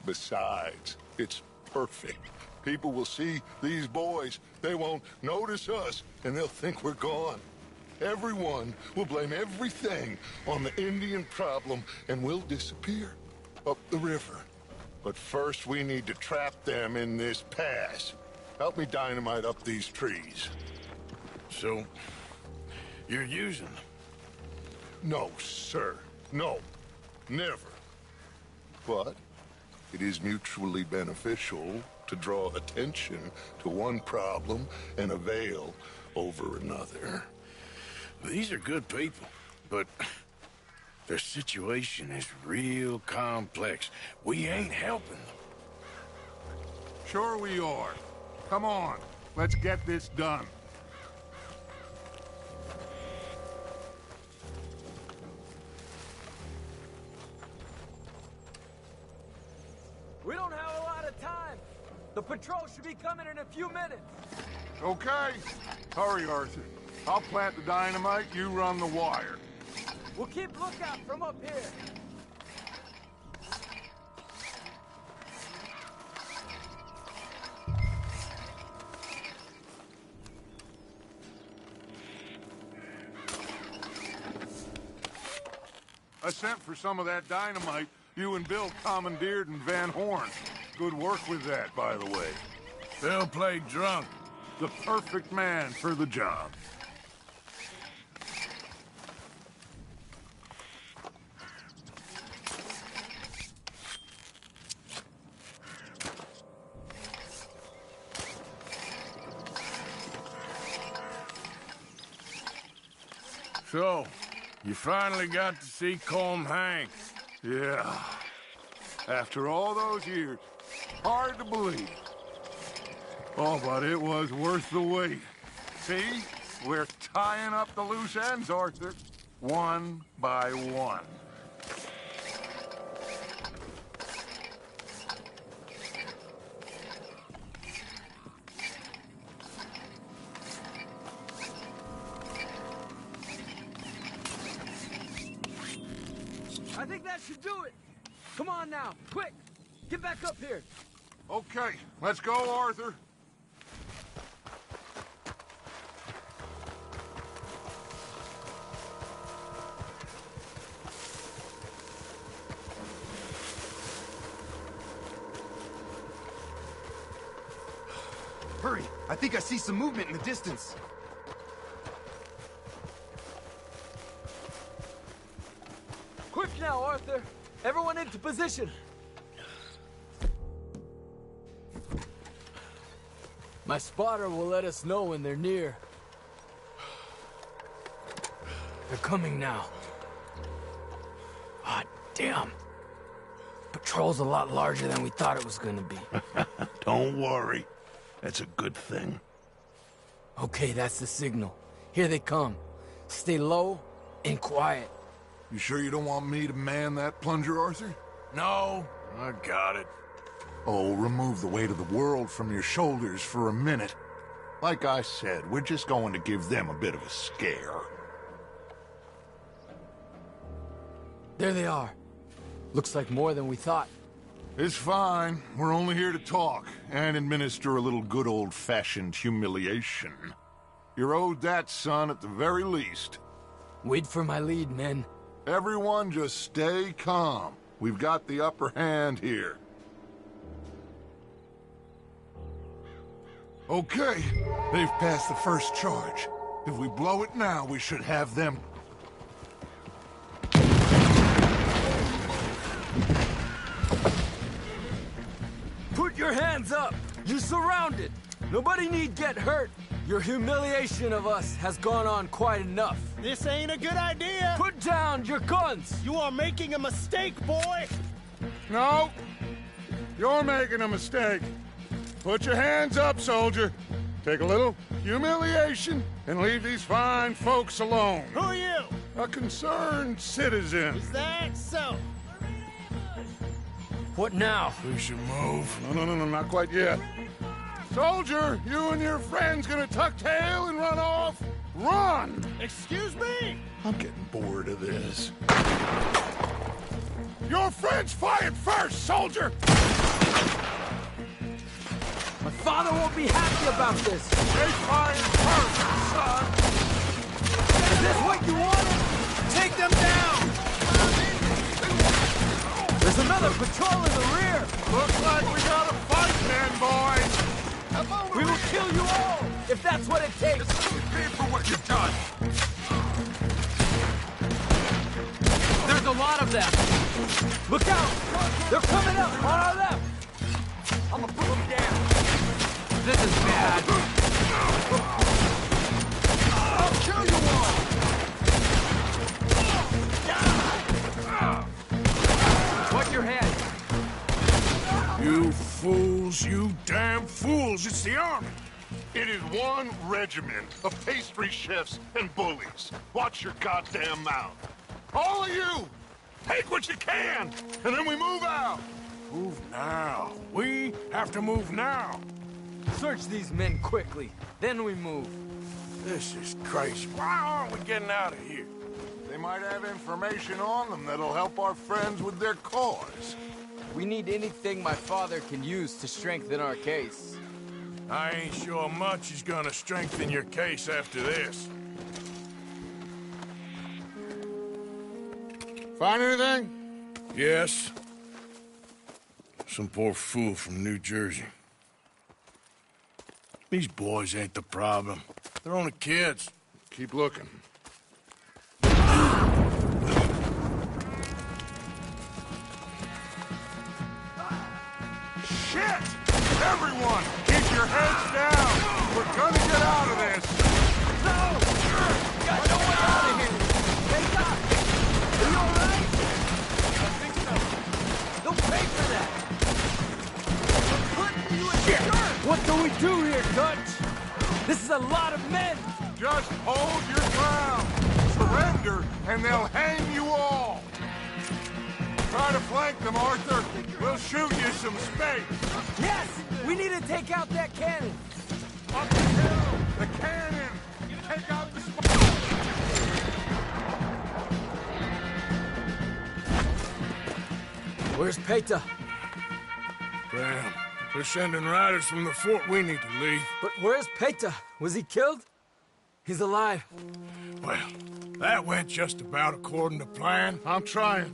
Besides, it's perfect. People will see these boys. They won't notice us, and they'll think we're gone. Everyone will blame everything on the Indian problem, and we'll disappear up the river. But first, we need to trap them in this pass. Help me dynamite up these trees. So, you're using them? No, sir. No. Never. But it is mutually beneficial to draw attention to one problem and avail over another. These are good people, but their situation is real complex. We ain't helping them. Sure we are. Come on, let's get this done. We don't have a lot of time. The patrol should be coming in a few minutes. Okay. Hurry, Arthur. I'll plant the dynamite, you run the wire. We'll keep lookout from up here. I sent for some of that dynamite you and Bill commandeered in Van Horn. Good work with that, by the way. Bill played drunk. The perfect man for the job. So, you finally got to see Colm hang. Yeah. After all those years. Hard to believe. Oh, but it was worth the wait. See? We're tying up the loose ends, Arthur. One by one. I think that should do it. Come on now, quick. Get back up here. Okay, let's go, Arthur. Hurry! I think I see some movement in the distance. Quick now, Arthur! Everyone into position! My spotter will let us know when they're near. They're coming now. Ah, damn. Patrol's a lot larger than we thought it was gonna be. Don't worry. That's a good thing. Okay, that's the signal. Here they come. Stay low and quiet. You sure you don't want me to man that plunger, Arthur? No, I got it. Oh, remove the weight of the world from your shoulders for a minute. Like I said, we're just going to give them a bit of a scare. There they are. Looks like more than we thought. It's fine. We're only here to talk and administer a little good old-fashioned humiliation. You're owed that, son, at the very least. Wait for my lead, men. Everyone just stay calm. We've got the upper hand here. Okay, they've passed the first charge. If we blow it now, we should have them. Put your hands up! You're surrounded! Nobody need get hurt! Your humiliation of us has gone on quite enough. This ain't a good idea! Put down your guns! You are making a mistake, boy! No! You're making a mistake. Put your hands up, soldier. Take a little humiliation and leave these fine folks alone. Who are you? A concerned citizen. Is that so? What now? We should move. No, not quite yet. Soldier, you and your friend's gonna tuck tail and run off? Run! Excuse me? I'm getting bored of this. Your friend's fired first, soldier! My father won't be happy about this. They fired first, son! Is this what you wanted? Take them down! There's another patrol in the rear! Looks like we got a fight then, boys! We will kill you all, if that's what it takes! Pay for what you've done! There's a lot of them! Look out! They're coming up on our left! I'm gonna put them down! This is bad! I'll kill you all! Watch your head! You fools, you damn fools! It's the army! It is one regiment of pastry chefs and bullies. Watch your goddamn mouth. All of you! Take what you can, and then we move out! Move now. We have to move now. Search these men quickly, then we move. This is crazy. Why aren't we getting out of here? They might have information on them that'll help our friends with their cause. We need anything my father can use to strengthen our case. I ain't sure much is gonna strengthen your case after this. Find anything? Yes. Some poor fool from New Jersey. These boys ain't the problem. They're only kids. Keep looking. Shit! Everyone, keep your heads down! We're gonna get out of this! No! Got no way out of here! Hey, Doc! Are you alright? I think so. Don't pay for that! We're putting you in dirt! What do we do here, Dutch? This is a lot of men! Just hold your ground! Surrender, and they'll hang you all! Try to flank them, Arthur. We'll shoot you some space. Yes! We need to take out that cannon! Up the hill! The cannon! Take out the Where's Peta? Damn. They're sending riders from the fort. We need to leave. But where's Peta? Was he killed? He's alive. Well, that went just about according to plan. I'm trying.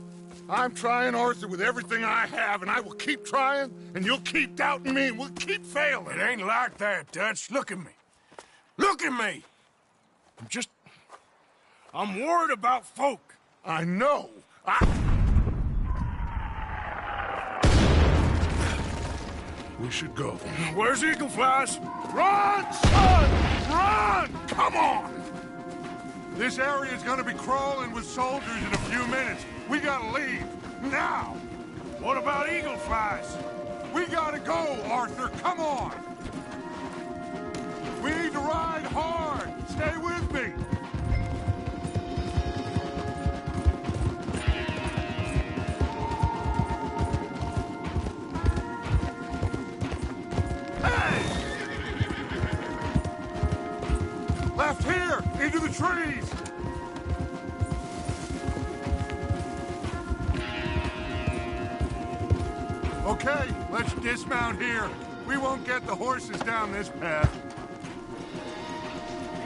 I'm trying, Arthur, with everything I have, and I will keep trying, and you'll keep doubting me, and we'll keep failing. It ain't like that, Dutch. Look at me. Look at me! I'm worried about folk. I know. We should go. Where's Eagle Flies? Run, son! Run! Come on! This area's gonna be crawling with soldiers in a few minutes. We gotta leave. Now! What about Eagle Flies? We gotta go, Arthur. Come on! We need to ride hard. Stay with me. Left here! Into the trees! Okay, let's dismount here. We won't get the horses down this path.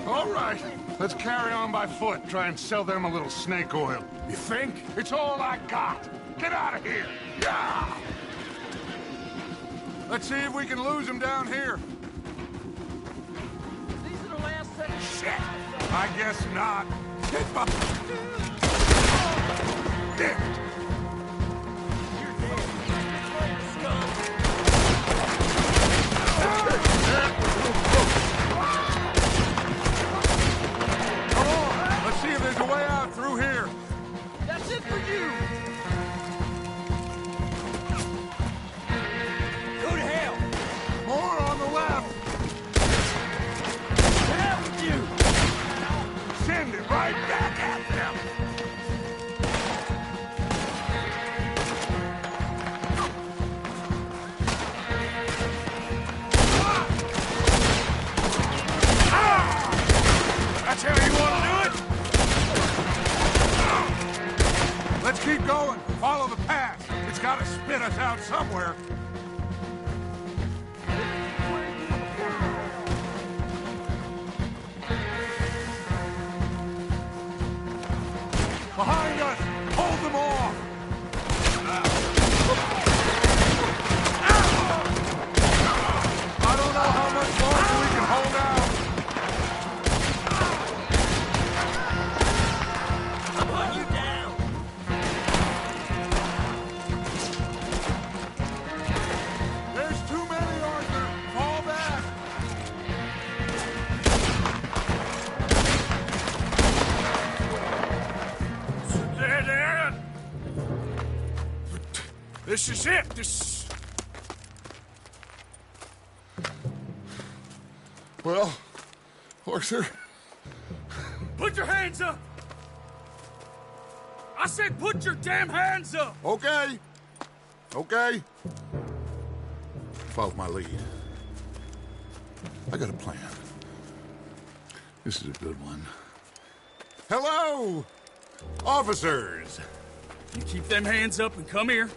All right, let's carry on by foot. Try and sell them a little snake oil. You think? It's all I got. Get out of here! Yeah! Let's see if we can lose them down here. Shit! I guess not. Get my... Damn it! Come on! Let's see if there's a way out through here. That's it for you! Go to hell! More on the left! Send it right back at them! That's how you want to do it? Let's keep going. Follow the path. It's got to spit us out somewhere. Behind us! Hold them off! I don't know how much longer we can hold out. I'll put you down! There's too many, Arthur! Fall back! There. This is it. Well, Arthur... Put your hands up! I said put your damn hands up! Okay. Okay. Follow my lead. I got a plan. This is a good one. Hello, officers! You keep them hands up and come here.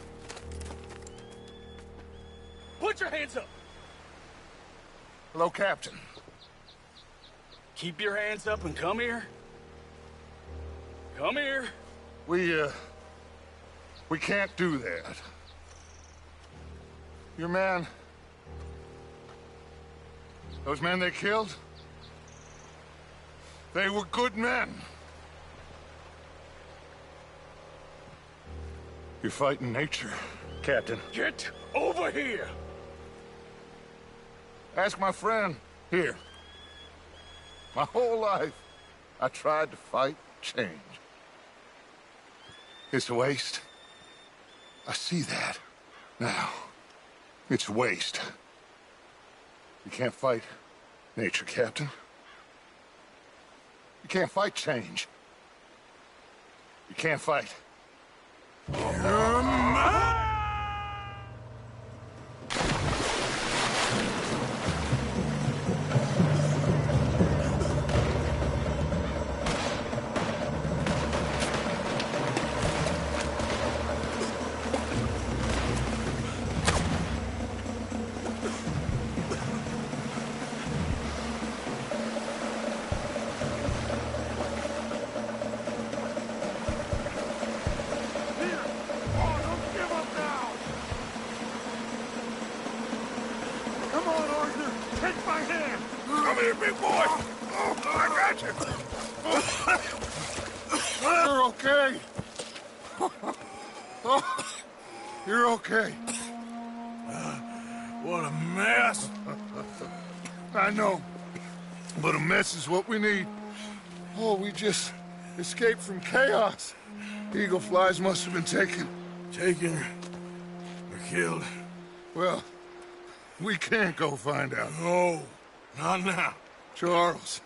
Put your hands up! Hello, Captain. Keep your hands up and come here. Come here. We can't do that. Your man... Those men they killed? They were good men. You're fighting nature, Captain. Get over here! Ask my friend here. My whole life, I tried to fight change. It's a waste. I see that now. It's a waste. You can't fight nature, Captain. You can't fight change. You can't fight. okay? Oh, you're okay. What a mess. I know, but a mess is what we need. Oh, we just escaped from chaos. Eagle flies must have been taken. Taken or killed? Well, we can't go find out. No, not now. Charles,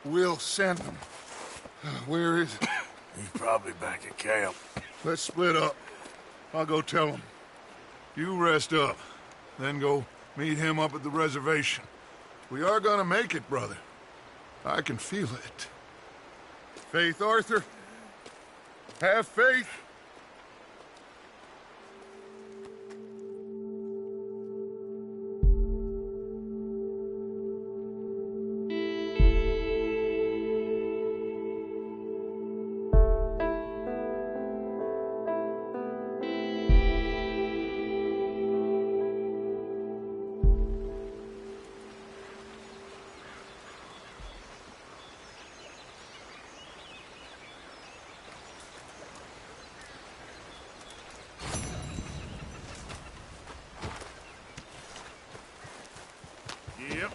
we'll send him. Where is he? He's probably back at camp. Let's split up. I'll go tell him. You rest up, then go meet him up at the reservation. We are gonna make it, brother. I can feel it. Faith, Arthur. Have faith. Yep.